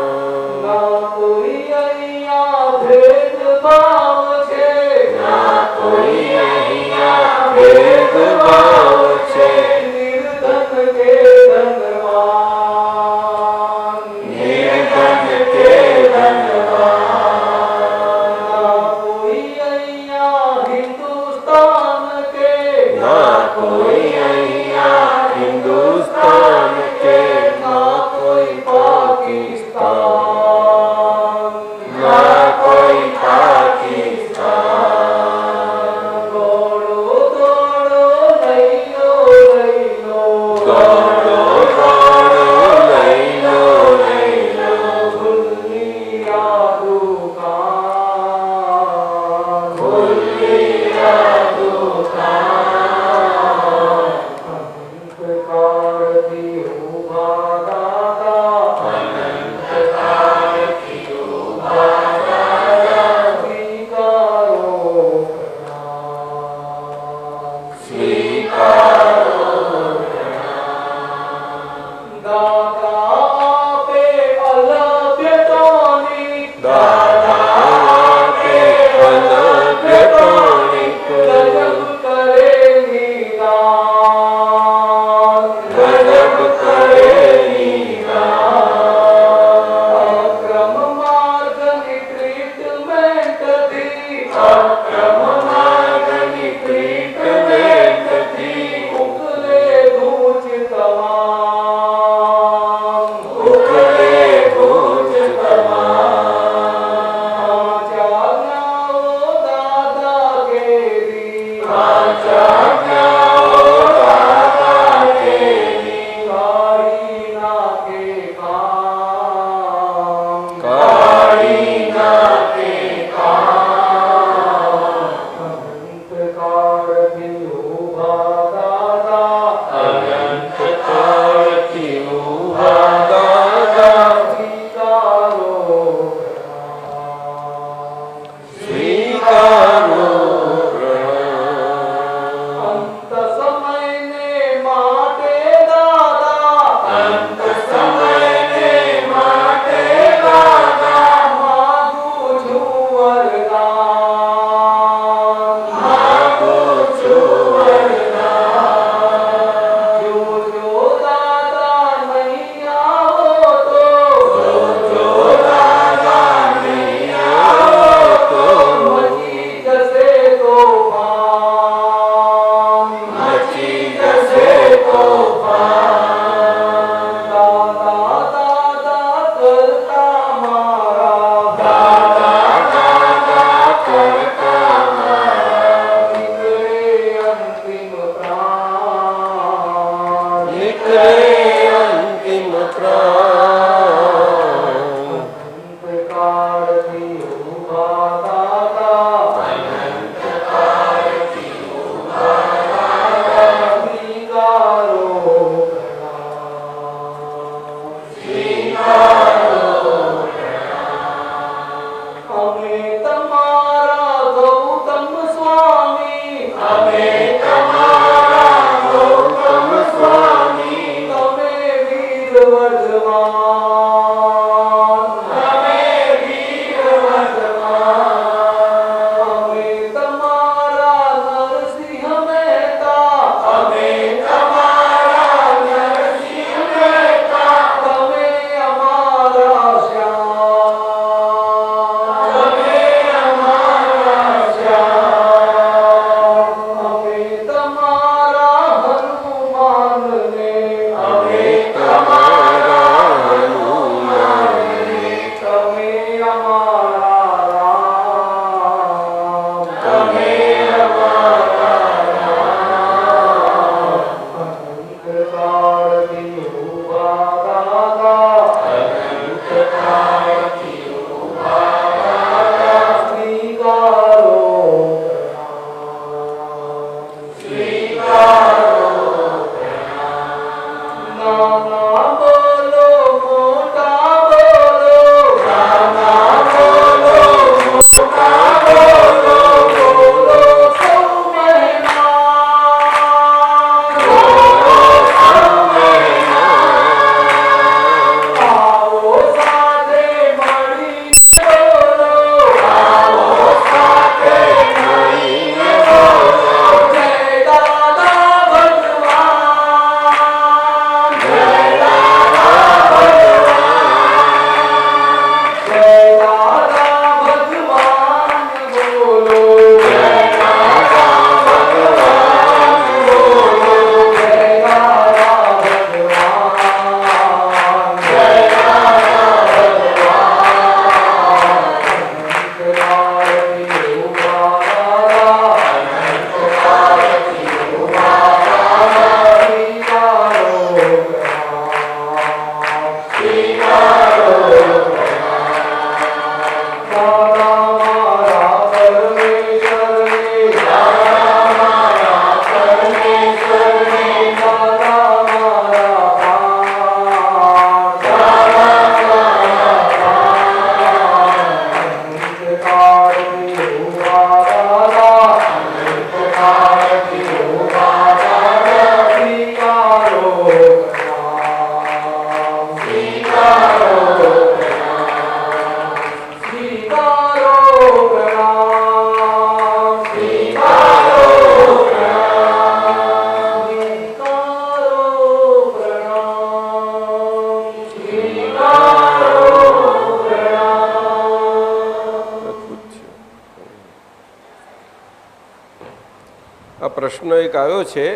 પ્રશ્ન એક આવ્યો છે,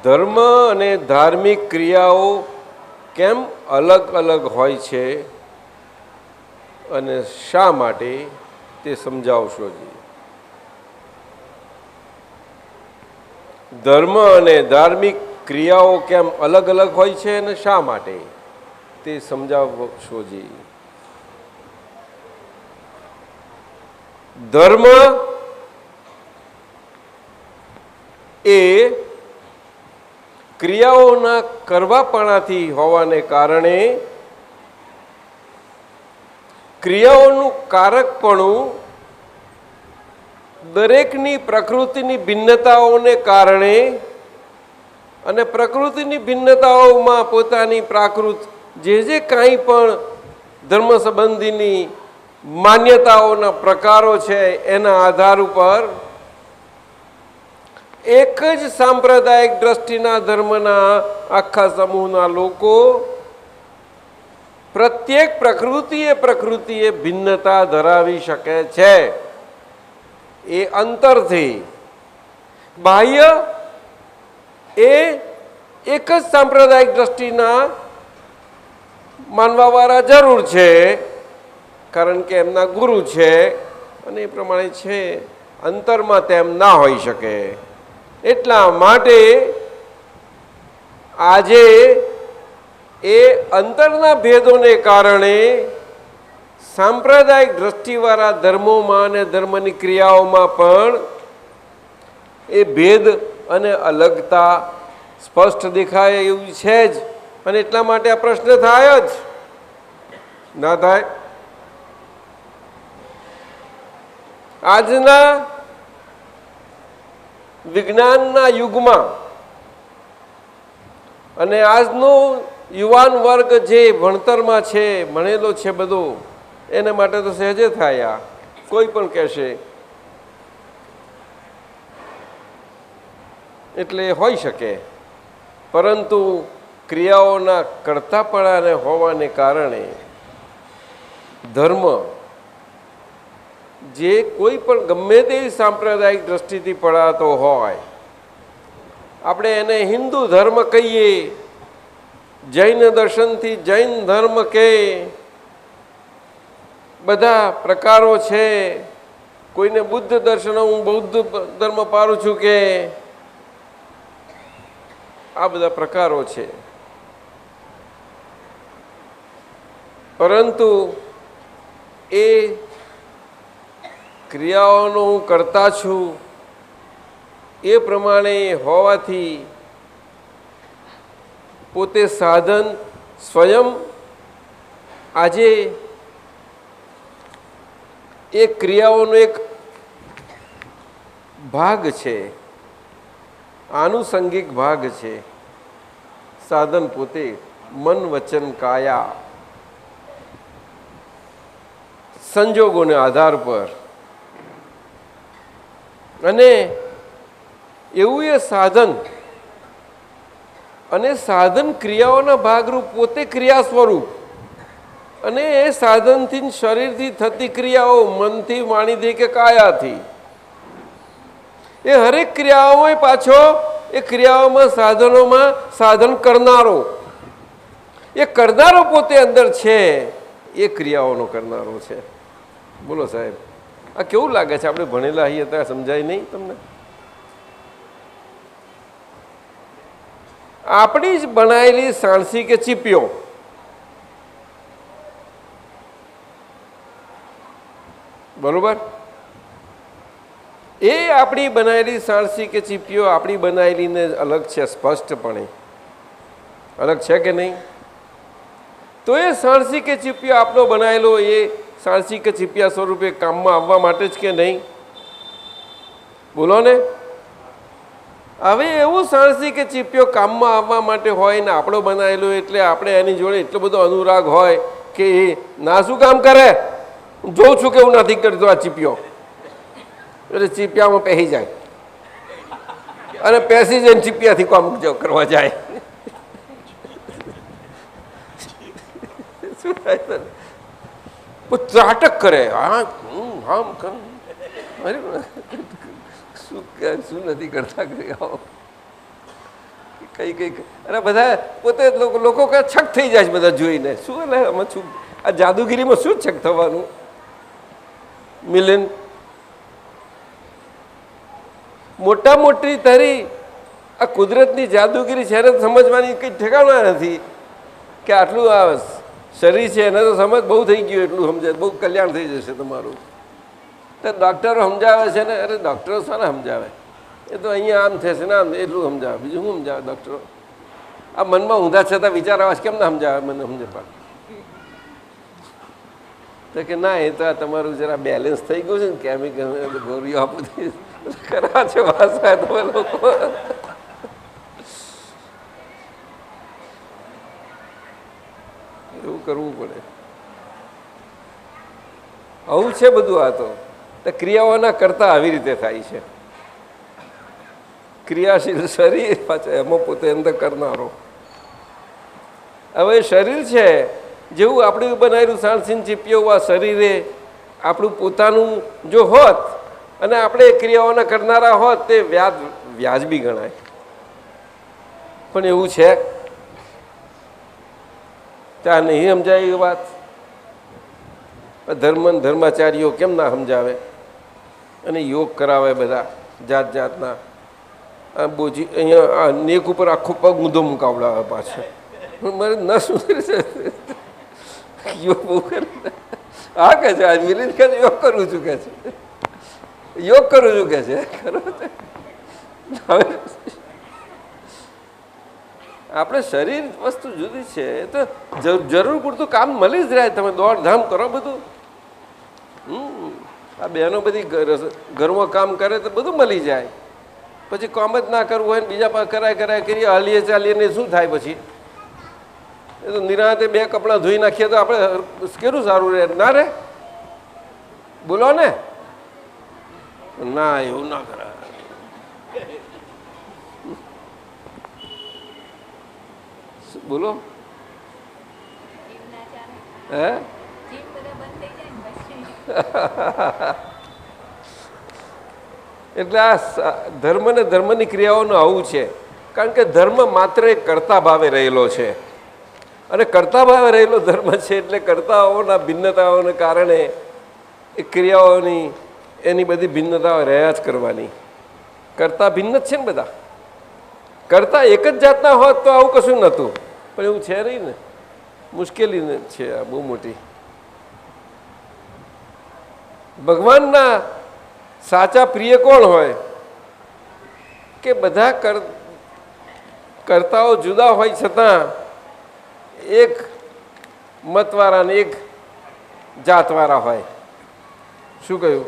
ધર્મ અને ધાર્મિક ક્રિયાઓ કેમ અલગ અલગ હોય છે અને શા માટે તે સમજાવશો જી. ધર્મ અને ધાર્મિક ક્રિયાઓ કેમ અલગ અલગ હોય છે અને શા માટે તે સમજાવશો જી. ધર્મ એ ક્રિયાઓના કરવાપણાથી હોવાને કારણે ક્રિયાઓનું કારકપણું દરેકની પ્રકૃતિની ભિન્નતાઓને કારણે અને પ્રકૃતિની ભિન્નતાઓમાં પોતાની પ્રાકૃત જે કાંઈ પણ ધર્મ સંબંધીની માન્યતાઓના પ્રકારો છે એના આધાર ઉપર એક જ સાંપ્રદાયિક દ્રષ્ટિના ધર્મના આખા સમૂહના લોકો પ્રત્યેક પ્રકૃતિએ ભિન્નતા ધરાવી શકે છે. એ અંતરથી બાહ્ય એ એક જ સાંપ્રદાયિક દ્રષ્ટિના માનવાવાળા જરૂર છે, કારણ કે એમના ગુરુ છે અને એ પ્રમાણે છે. અંતરમાં તેમ ના હોઈ શકે. એટલા માટે આજે એ અંતરના ભેદોને કારણે સાંપ્રદાયિક દ્રષ્ટિવાળા ધર્મોમાં અને ધર્મની ક્રિયાઓમાં પણ એ ભેદ અને અલગતા સ્પષ્ટ દેખાય એવું છે જ. અને એટલા માટે આ પ્રશ્ન થાય જ ના થાય. આજના વિજ્ઞાનના યુગમાં અને આજનો યુવાન વર્ગ જે ભણતરમાં છે, ભણેલો છે બધો, એના માટે તો સહેજે થાય. આ કોઈ પણ કહેશે એટલે હોઈ શકે, પરંતુ ક્રિયાઓના કરતાપણાને હોવાને કારણે ધર્મ જે કોઈ પણ ગમે તેવી સાંપ્રદાયિક દ્રષ્ટિથી પડાતો હોય, આપણે એને હિન્દુ ધર્મ કહીએ, જૈન દર્શનથી જૈન ધર્મ કે, બધા પ્રકારો છે. કોઈને બુદ્ધ દર્શન, હું બૌદ્ધ ધર્મ પાડું છું કે, આ બધા પ્રકારો છે. પરંતુ એ ક્રિયાઓનો હું કરતા છું એ પ્રમાણે હોવાથી પોતે સાધન સ્વયં આજે એ ક્રિયાઓનો એક ભાગ છે, આનુષંગિક ભાગ છે. સાધન પોતે મન વચન કાયા સંજોગોને આધાર પર, અને એવું એ સાધન અને સાધન ક્રિયાઓના ભાગરૂપ પોતે ક્રિયા સ્વરૂપ, અને એ સાધનથી શરીરથી થતી ક્રિયાઓ મનથી વાણીથી કે કાયાથી, એ હરેક ક્રિયાઓમાં પાછો એ ક્રિયાઓમાં સાધનોમાં સાધન કરનારો, એ કરનારો પોતે અંદર છે. એ ક્રિયાઓનો કરનારો છે. બોલો સાહેબ, આ કેવું લાગે છે? આપણે ભણેલા છીએ ત્યાં સમજાય નહીં તમને? આપણી જ બનાવેલી સાણસી કે ચીપિયો, બરોબર, એ આપણી બનાવેલી સાણસી કે ચીપિયો આપણી બનાવેલીને અલગ છે, સ્પષ્ટપણે અલગ છે કે નહીં? તો એ સાણસી કે ચીપિયો આપણો બનાવેલો એ સાણસી કે ચીપિયા સ્વરૂપે કામમાં આવવા માટે જ કે નહીં? બોલો ને. હવે એવું સાણસી કે ચીપિયો કામમાં આવવા માટે હોય ને આપણો બનાવેલો, એટલે આપણે એની જોડે એટલો બધો અનુરાગ હોય કે એ ના શું કામ કરે? જોઉં છું કે એવું નથી કરતો આ ચીપિયો, એટલે ચીપિયામાં પહેરી જાય અને પેસી જઈને ચીપિયાથી કામ કરવા જાય. શું થાય? ત્રાટક કરે, આમ શું નથી કરતા ક્રિયાઓ કઈ કઈ અરે બધા પોતે લોકો કાં છક થઈ જાય છે બધા જોઈને શું એટલે આમાં શું આ જાદુગીરીમાં શું છક થવાનું મિલન મોટા મોટી તારી આ કુદરતની જાદુગીરી છે એને સમજવાની કંઈ ઠેકાણા નથી કે આટલું આ શરીર છે એને તો સમજ બહુ થઈ ગયું એટલું સમજાય બહુ કલ્યાણ થઈ જશે તમારું તો ડૉક્ટરો સમજાવે છે ને અરે ડૉક્ટરો શાને સમજાવે એ તો અહીંયા આમ થશે ને આમ એટલું સમજાવે બીજું શું સમજાવે ડૉક્ટરો આ મનમાં ઊંધા છતાં વિચાર આવે છે કેમ ના સમજાવે મને સમજે પણ તો કે ના એ તો આ તમારું જરા બેલેન્સ થઈ ગયું છે ને કેમિકલ ગોળીઓ આપું ખરા છે ભાષા તમે લોકો એવું કરવું પડે આવું છે બધું આ તો ક્રિયાઓના કરતા આવી રીતે થાય છે ક્રિયાશીલ શરીર પાછા એમાં પોતે અંદર કરનારો હવે શરીર છે જેવું આપણે બનાવેલું સાણસીન ચીપિયો આ શરીરે આપણું પોતાનું જો હોત અને આપણે ક્રિયાઓના કરનારા હોત તે વ્યાજબી ગણાય પણ એવું છે ત્યાં નહીં સમજાય એ વાત ધર્માચાર્યો કેમ ના સમજાવે અને યોગ કરાવે બધા જાત જાતના આ બોજી અહીંયા આ નેક ઉપર આખો પગ ઊંધો મુકાવડાવે પાછો મારે ન સુધરી છે યોગ બહુ કરે હા કે છે આજ મિલિન કે યોગ કરું છું કે છે યોગ કરું છું કે છે ખરો હવે આપણે શરીર વસ્તુ જુદી છે તો જરૂર પૂરતું કામ મળી જ રહે તમે દોડધામ કરો બધું આ બહેનો બધી ઘરમાં કામ કરે તો બધું મળી જાય પછી કામ જ ના કરવું હોય ને બીજા પાસે કરાય કરીએ હાલીએ ચાલીએ ને શું થાય પછી એ તો નિરાંતે બે કપડાં ધોઈ નાખીએ તો આપણે કેટલું સારું રહે ના રે બોલો ને ના એવું ના કરાય બોલો હે એટલે આ ધર્મ ને ધર્મની ક્રિયાઓનું આવું છે કારણ કે ધર્મ માત્ર એક કર્તા ભાવે રહેલો છે અને કર્તા ભાવે રહેલો ધર્મ છે એટલે કર્તાઓના ભિન્નતાઓને કારણે એ ક્રિયાઓની એની બધી ભિન્નતાઓ રહ્યા જ કરવાની કર્તા ભિન્ન જ છે ને બધા કરતા એક જ જાતના હોત તો આવું કશું નહોતું પણ એવું છે નહીં ને મુશ્કેલી છે આ બહુ મોટી ભગવાનના સાચા પ્રિય કોણ હોય કે બધા કરતાઓ જુદા હોય છતાં એક મતવાળા ને એક જાતવાળા હોય શું કહ્યું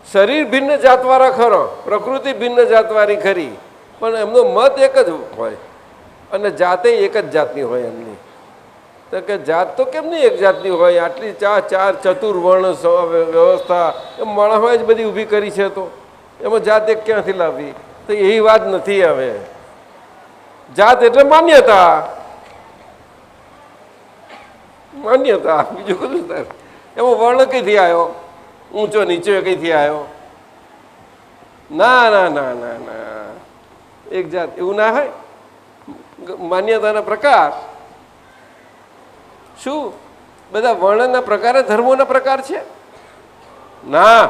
શરીર ભિન્ન જાતવાળા ખરો પ્રકૃતિ ભિન્ન જાતવાળી ખરી પણ એમનો મત એક જ હોય અને જાતે એક જ જાતની હોય એમની તો કે જાત તો કેમ નહીં એક જાતની હોય આટલી ચાર ચતુર્વર્ણ વ્યવસ્થા એ માણસોએ જ બધી ઊભી કરી છે તો એમાં જાત એક ક્યાંથી લાવવી તો એવી વાત નથી હવે જાત એટલે માન્યતા બીજું કશું થાય એમાં વર્ણ કઈથી આવ્યો ઊંચો નીચો કઈથી આવ્યો ના ના ના ના ના એક જાત એવું ના હોય માન્યતાના પ્રકાર શું બધા વર્ણના પ્રકારે ધર્મોના પ્રકાર છે ના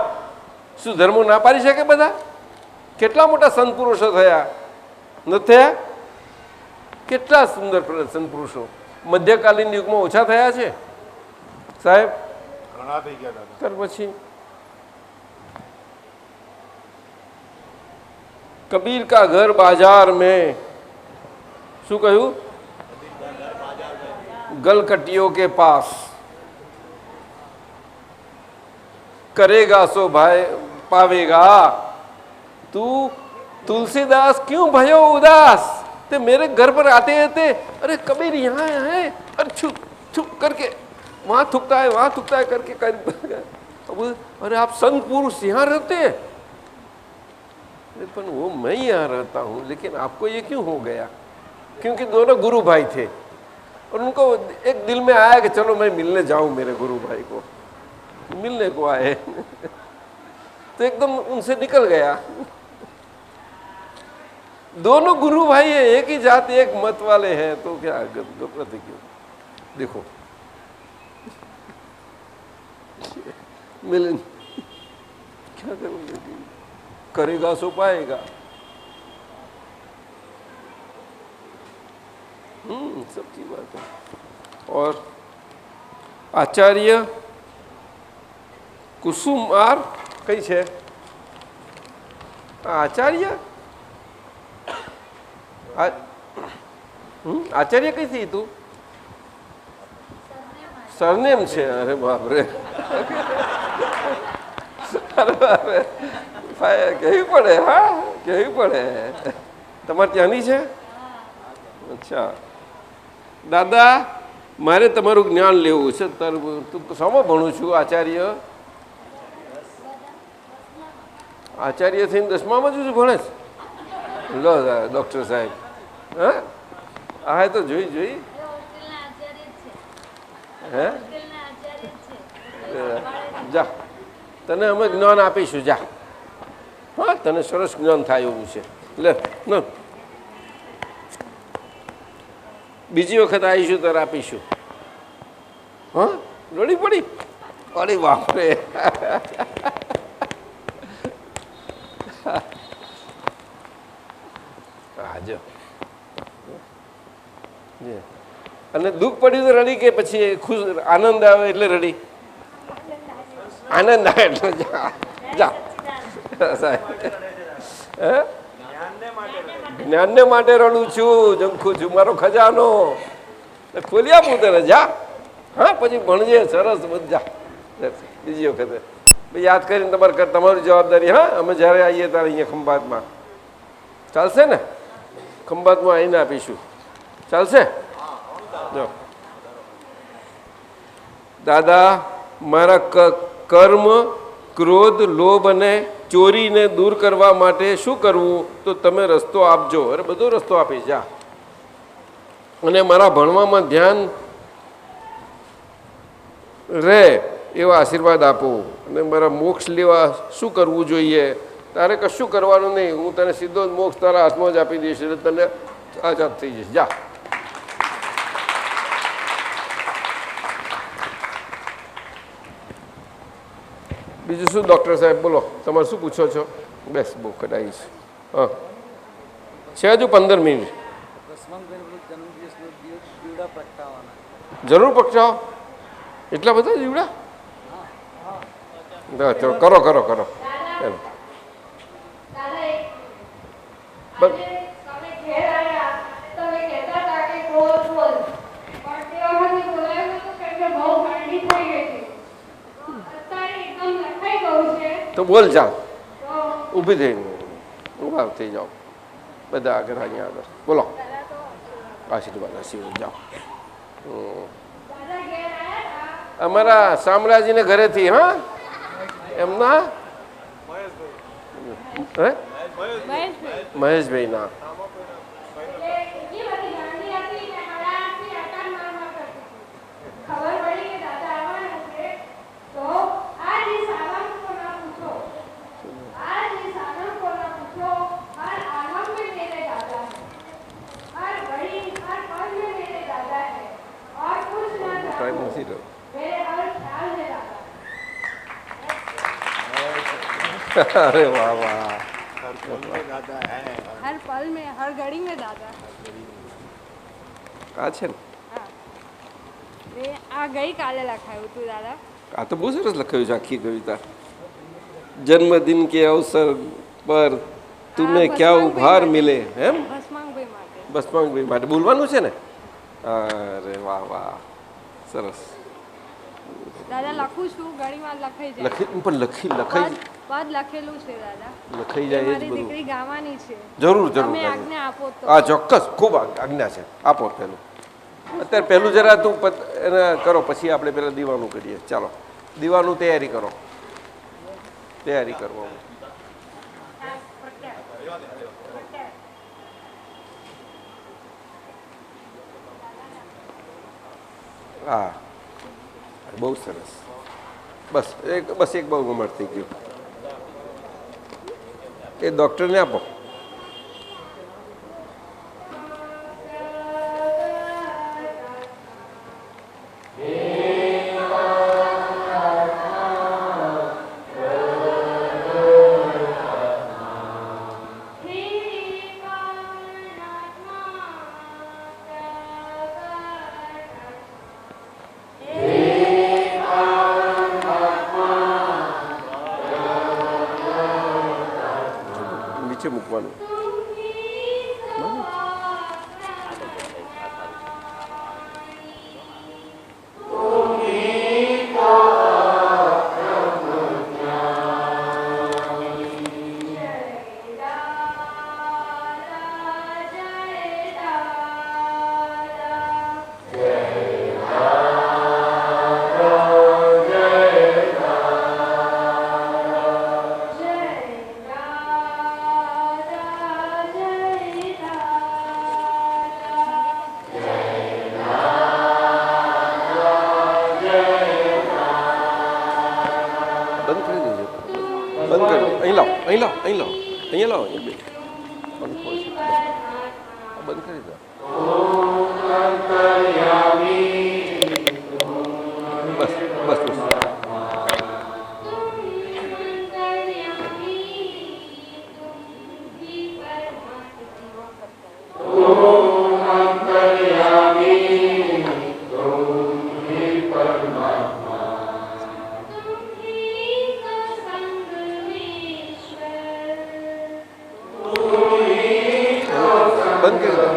શું ધર્મો ના પાડી શકે બધા કેટલા મોટા સંત પુરુષો થયા નથી થયા કેટલા સુંદર સંત પુરુષો મધ્યકાલીન યુગમાં ઓછા થયા છે સાહેબ ઘણા થઈ ગયા ત્યાર પછી કબીર કા ઘર બાजार में શું કહ્યું गलकटियों के पास करेगा सो भाई पावेगा तू तुलसीदास क्यों भयो उदास ते मेरे घर पर आते थे अरे कबीर यहाँ है अरे छुप छुप करके वहाँ थूकता है करके अरे आप संत पुरुष यहाँ रहते हैं पर वो मैं यहाँ रहता हूँ लेकिन आपको ये क्यों हो गया क्योंकि दोनों गुरु भाई थे और उनको एक दिल में आया कि चलो मैं मिलने जाऊं मेरे गुरु भाई को मिलने को आए तो एकदम उनसे निकल गया। दोनों गुरु भाई है, एक ही जाति एक मत वाले हैं, तो क्या गलत है क्यों? देखो मिलन क्या करोगे, करेगा सो पाएगा। सच्ची बात है। और आचार्य कुसुमार कई है आचार्य आचार्य कई थी तू? સરનેમ છે? અરે બાપરે, અરે બાપરે, કહેવી પડે, હા કહેવી પડે. તમારે ત્યાંની છે? અચ્છા દાદા, મારે તમારું જ્ઞાન લેવું છે. તું શામાં ભણું છું? આચાર્ય આચાર્ય થઈને 10મામાં જ ભણે છે? લો ડૉક્ટર સાહેબ, હા હા તો જોઈ હે જા, તને અમે જ્ઞાન આપીશું, જા. હા, તને સરસ જ્ઞાન થાય એવું છે. લે ન બીજી વખત આવીશું ત્યારે આપીશું. હા, રડી પડી? અરે બાપરે, હાજો. અને દુઃખ પડ્યું તો રડી કે પછી ખુશ આનંદ આવે એટલે રડી? આનંદ આવે એટલે જા જા સાહેબ. હે, જ્ઞાનને માટે રડું છું, જંખું છું, મારો ખજાનો ખોલી આપું તને, જા. હા, પછી ભણજે સરસ બધા. બીજી વખતે યાદ કરીને તમારી જવાબદારી. હા, અમે જ્યારે આવીએ ત્યારે અહીંયા ખંભાતમાં ચાલશે ને? ખંભાતમાં આવીને આપીશું, ચાલશે? જો દાદા, મારા કર્મ, ક્રોધ, લોભ અને ચોરીને દૂર કરવા માટે શું કરવું? તો તમે રસ્તો આપજો. અરે બધો રસ્તો આપીશ, જા. અને મારા ભણવામાં ધ્યાન રહે એવા આશીર્વાદ આપો. અને મારા મોક્ષ લેવા શું કરવું જોઈએ? તારે કશું કરવાનું નહીં, હું તને સીધો જ મોક્ષ તારા હાથમાં જ આપી દઈશ, એટલે તને આઝાદ થઈ જઈશ, જા. બીજું શું ડૉક્ટર સાહેબ બોલો, તમારે શું પૂછો છો? બેસ, બહુ કઢાવીશ. હા, છે હજુ 15 મિનિટ. જરૂર પ્રગટાવો. એટલા બધા જીવડા? ચલો કરો કરો કરો. તો બોલ, જાઓ, ઊભી થઈને ઊભા થઈ જાઓ બધા આગળ, અહીંયા આગળ બોલો. આશીર્વાદ આશીર્વાદ, જાઓ. અમારા શામળાજીને ઘરેથી, હા, એમના હે મહેશભાઈ ના अरे वाह वाह, हर पल में हर घड़ी में दादा. આ છે ને, આ ગઈ કાલે લખાયું હતું દાદા. આ તો બહુ સરસ લખાયું છે આખી કવિતા. જન્મદિન કે અવસર પર તુમને ક્યા ઉપહાર મિલે, એમ ભસ્માંગભાઈ માટે. ભસ્માંગભાઈ માટે બોલવાનું છે ને? અરે વાહ વાહ, સરસ. દાદા લખું છું, ઘણીવાર લખાઈ જાય. પણ લખાઈ પદ લખેલું છે દાદા, લખાઈ જાય. મારી દીકરી ગાવાની છે. જરૂર જરૂર, તમે આજ્ઞા આપો તો. હા ચોક્કસ, ખૂબ આજ્ઞા છે, આપો. પહેલું અત્યારે પહેલું જરા તું એને કરો, પછી આપણે પહેલાં દીવાનું કરીએ. ચાલો, દીવાનું તૈયારી કરો, તૈયારી કરવાનું. હા, બહુ સરસ. બસ એક બહુ ગમત થઈ ગયું. એ ડૉક્ટરને આપો. નીચે મૂકવાનું. બંધ કરી દેજો. બંધ કરી દો. અહીં લાવો, અહીં લાવો, અહીં લાવો, અહીંયા લાવો, અહીંયા બે પંખો છે. બંધ કરી દો. બસ બસ બસ. બંધ કરી દો.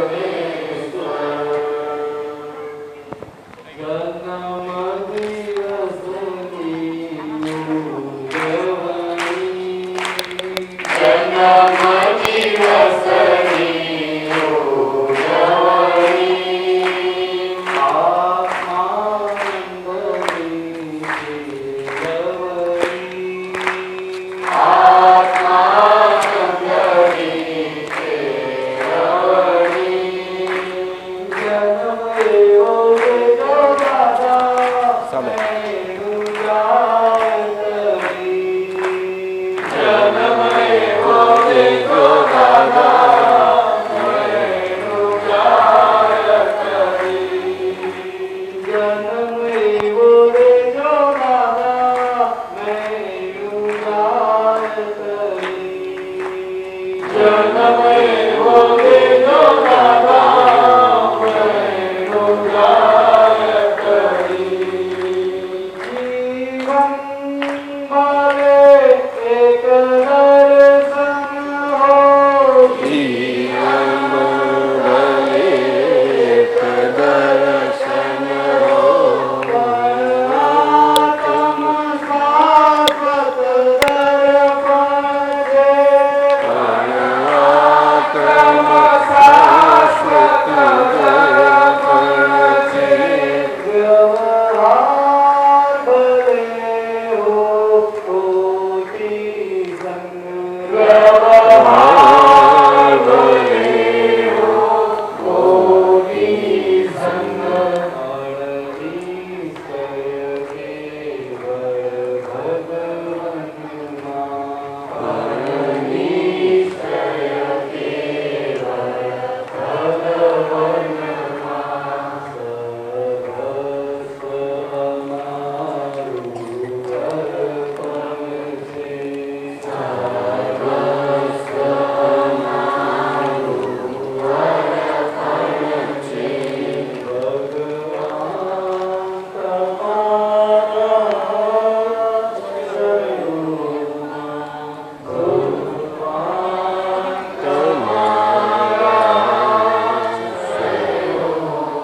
સામે.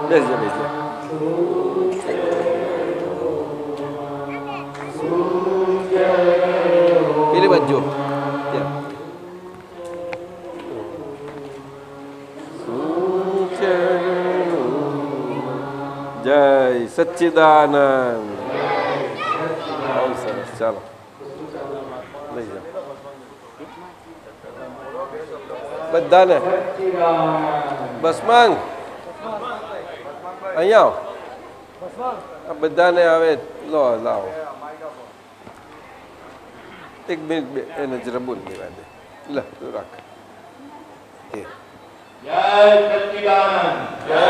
બેસજો બેસજો. પેલી બાજુ જય સચ્ચિદાનંદ. બહુ સરસ. ચાલો લઈ જાઓ બધાને. બસ માંગ અહીંયા આવો. બધાને આવે લો લાવો. એક મિનિટ એને જરા બોલ દેવા દે. લે તું રાખ એ જય સચ્ચિદાનંદ જય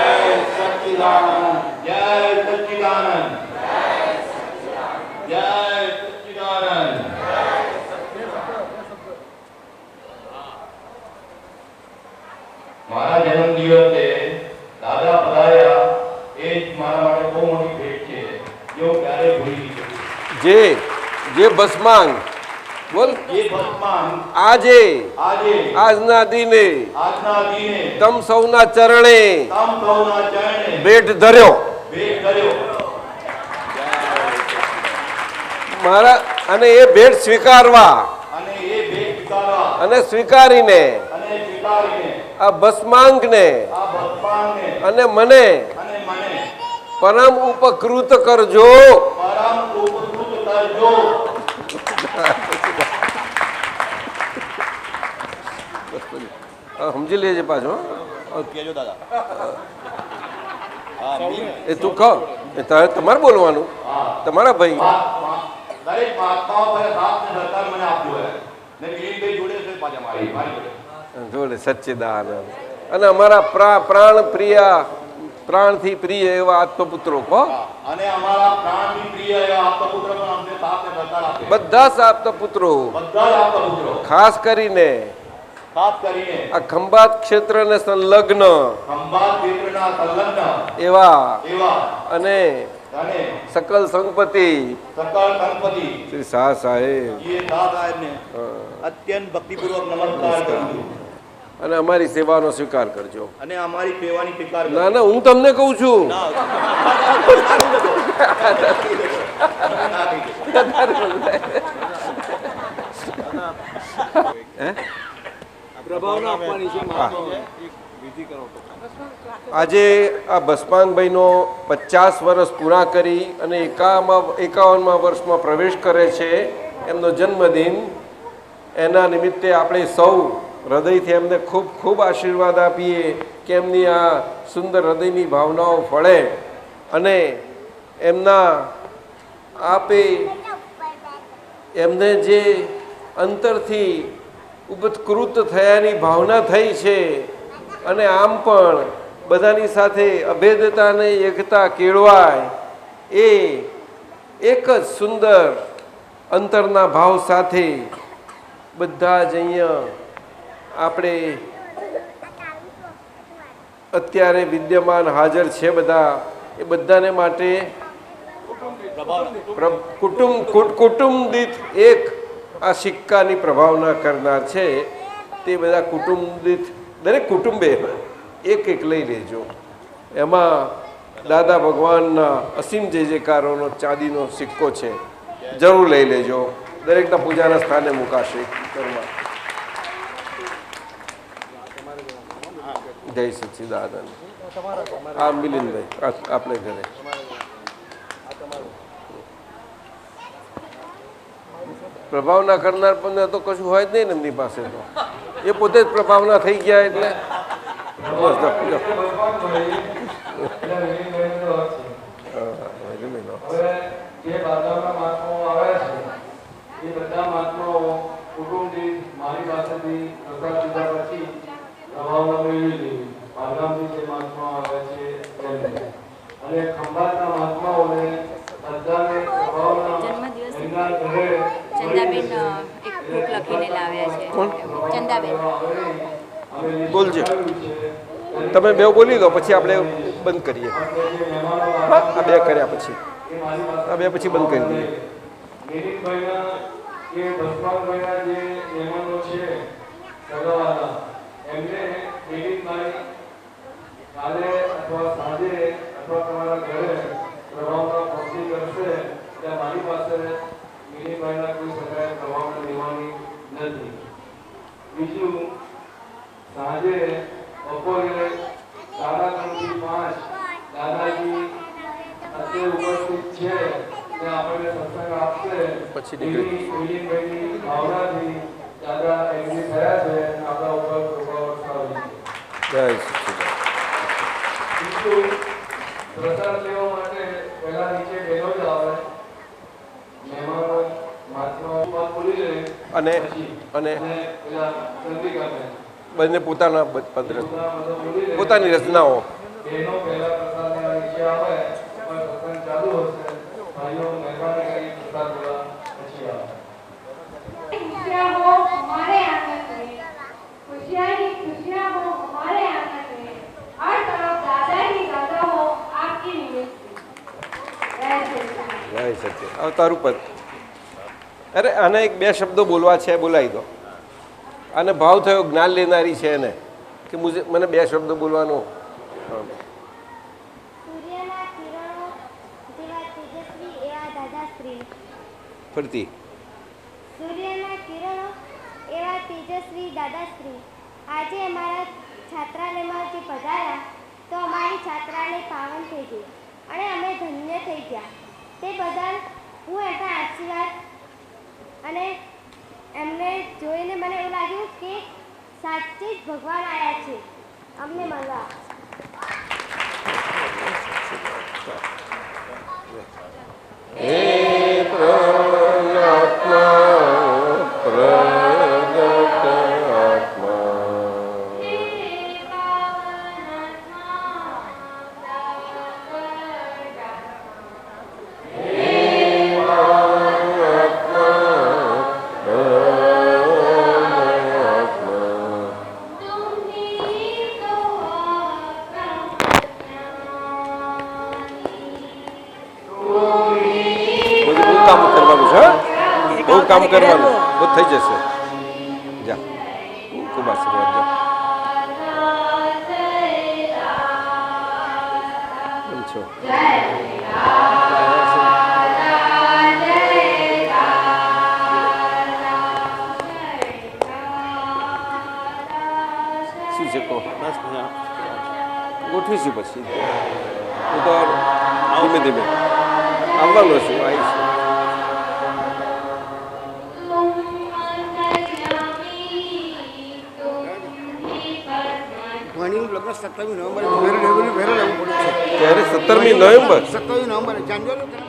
સચ્ચિદાનંદ જય સચ્ચિદાનંદ જય સચ્ચિદાનંદ મારા જન્મ દિવસે દાદા પધાર્યા એ જ મારા માટે બહુ મોટી ભેટ છે જો ક્યારે ભૂલી નહીં શકું. જે ભસ્માંગ બોલ એ ભસ્માંગ આજે આજે આજના દિને આજના દિને તમ સૌના ચરણે તમ સૌના ચરણે ભેટ ધર્યો ભેટ કર્યો મારા અને એ ભેટ સ્વીકારવા અને એ ભેટ સ્વીકારવા અને સ્વીકારીને અને સ્વીકારીને આ ભસ્માંગને આ ભગવાનને અને મને અને મને પરમ ઉપકૃત કરજો. પરમ ઉપકૃત કરજો. સમજી લેજે પાછો કેજો દાદા. એ તું કહો એ તમારે બોલવાનું તમારા ભાઈ દરેક મહાત્માઓ પર સાથ ને સરકાર મને આપ્યો હે ને કિરીટભાઈ જોડે છે પાછા મારી જોડે જોડે સચ્ચિદાનંદ અને અમારા પ્રાણ પ્રિય પ્રાણથી પ્રિય એવા આત્મપુત્રો કહો અને અમારા પ્રાણથી પ્રિય એવા આપતપુત્ર પણ અમને સાથ ને સરકાર આપે. બધા જ આપતપુત્રો બધા જ આપતપુત્રો ખાસ કરીને ખાસ કરીને આ ખંભાત ક્ષેત્રને સંલગ્ન ખંભાત ક્ષેત્રના સંલગ્ન એવા એવા અને અને સકલ સંપત્તિ સરકાર ગણપતિ શ્રી શાહ સાહેબ એ શાહ સાહેબને અત્યંત ભક્તિપૂર્વક નમસ્કાર કરું છું અને અમારી સેવાનો સ્વીકાર કરજો. અને અમારી સેવાની સ્વીકાર કરો. ના ના હું તમને કહું છું હે? આજે આ ભસ્માંગભાઈનો 50 વર્ષ પૂરા કરી અને 51મા વર્ષમાં પ્રવેશ કરે છે એમનો જન્મદિન. એના નિમિત્તે આપણે સૌ હૃદયથી એમને ખૂબ ખૂબ આશીર્વાદ આપીએ કે એમની આ સુંદર હૃદયની ભાવનાઓ ફળે અને એમના આપે એમને જે અંતરથી ઉપકૃત થયાની ભાવના થઈ છે અને આમ પણ બધાની સાથે અભેદતા અને એકતા કેળવાય એ એક જ સુંદર અંતરના ભાવ સાથે બધા જ અહીંયા આપણે અત્યારે વિદ્યમાન હાજર છે બધા એ બધાને માટે કુટુંબ દીઠ એક આ સિક્કાની પ્રભાવના કરનાર છે તે બધા કુટુંબ દીઠ દરેક કુટુંબે એક એક લઈ લેજો. એમાં દાદા ભગવાનના અસીમ જય જયકારોનો ચાંદીનો સિક્કો છે, જરૂર લઈ લેજો. દરેકના પૂજાના સ્થાને મુકાશે ઘરમાં. જય સચ્ચિદાનંદ. આ મિલિંદભાઈ આપણે ઘરે પ્રભાવના કરનાર પણ તો કશું હોય જ નહીં ને એમની પાસે તો એ પોતે જ પ્રભાવના થઈ ગયા એટલે બસ જે બાધાના મહાત્માઓ આવ્યા છે એ બધા મહાત્માઓ કુટુંબથી મારી પાસેથી પ્રસાદ લીધા પછી પ્રભાવના મેળવી લીધી. બાધામથી જે મહાત્માઓ આવ્યા છે એમને અને ખંભાતના મહાત્માઓને બધાને પ્રભાવના એમના ઘરે ચંદાબેન એક બુક લખીને લાવ્યા છે. ચંદાબેન બોલજો. તમે બે બોલી દો પછી આપણે બંધ કરીએ. હા આ બે કર્યા પછી આ બે પછી બંધ કરી દઈએ. મિલિંદભાઈના કે ભસ્માંગભાઈના જે મહેમાનો છે સગાવાલા એમને મિલિંદભાઈ કાલે અથવા સાંજે અથવા તમારા ઘરે પ્રભાવના પહોંચી કરશે એટલે મારી પાસે મિલિંદભાઈના કોઈ સગાએ પ્રભાવના લેવાની નથી. બીજું સાંજે બપોરે 3:30 દાદાજી અત્યારે ઉપસ્થિત છે તે આપણને સત્સંગ આપશે. પછી મિલિંદભાઈની ભાવનાથી દાદા એગ્રી થયા છે અને આપણા ઉપર પ્રભાવ વરસાવે છે. જય સચ્ચિદાનંદ. બીજું પ્રસાદ લેવા માટે પહેલા નીચે બહેનો જ આવે મહેમાનો મહાત્માઓ વાત બોલી લે અને અને પેલા ચંદ્રિકાબેન બંને પોતાના પોતાની રચનાઓ બહેનો પહેલા પ્રસાદના નીચે આવે પણ સત્સંગ ચાલુ હશે ભાઈઓ મહેરબાની કરી પ્રસાદ લેવા પછી આવે खुशियाँ हो हमारे आंगन में, खुशियाँ ही खुशियाँ हो हमारे आंगन में, हर तरफ दादा ही दादा हो आपकी निमित्त जय श्री कृष्ण। જય સત્ય હવે તારું પદ અરે આને એક બે શબ્દો બોલવા છે બોલાવી દો આને ભાવ થયો જ્ઞાન લેનારી છે એને કે મને બે શબ્દો બોલવાનો સૂર્યના કિરણો જેવા તેજસ્વી એવા દાદાશ્રી ફરતી સૂર્યના કિરણો એવા તેજસ્વી દાદાશ્રી આજે અમારા છાત્રાલયમાં જે પધાર્યા તો અમારી છાત્રાલય પાવન થઈ ગઈ અને અમે ધન્ય થઈ ગયા તે બદલ હું એમના આશીર્વાદ અને એમને જોઈને મને એવું લાગ્યું કે સાચે જ ભગવાન આવ્યા છે અમને મળવા હે પ્રણાત્મા પ્રગટ આત્મા કામ કરવાનું છે બહુ કામ કરવાનું બહુ થઈ જશે જા ખૂબ આશીર્વાદ જા કેમ છો શું છે કહો ગોઠવીશું પછી હું તો ધીમે ધીમે આવવાનું છું આવીશ લગ્ન 27 નવેમ્બરે વહેલું લેવું પડ્યું છે ત્યારે 17મી નવેમ્બર 27 નવેમ્બરે જાન્યુઆરી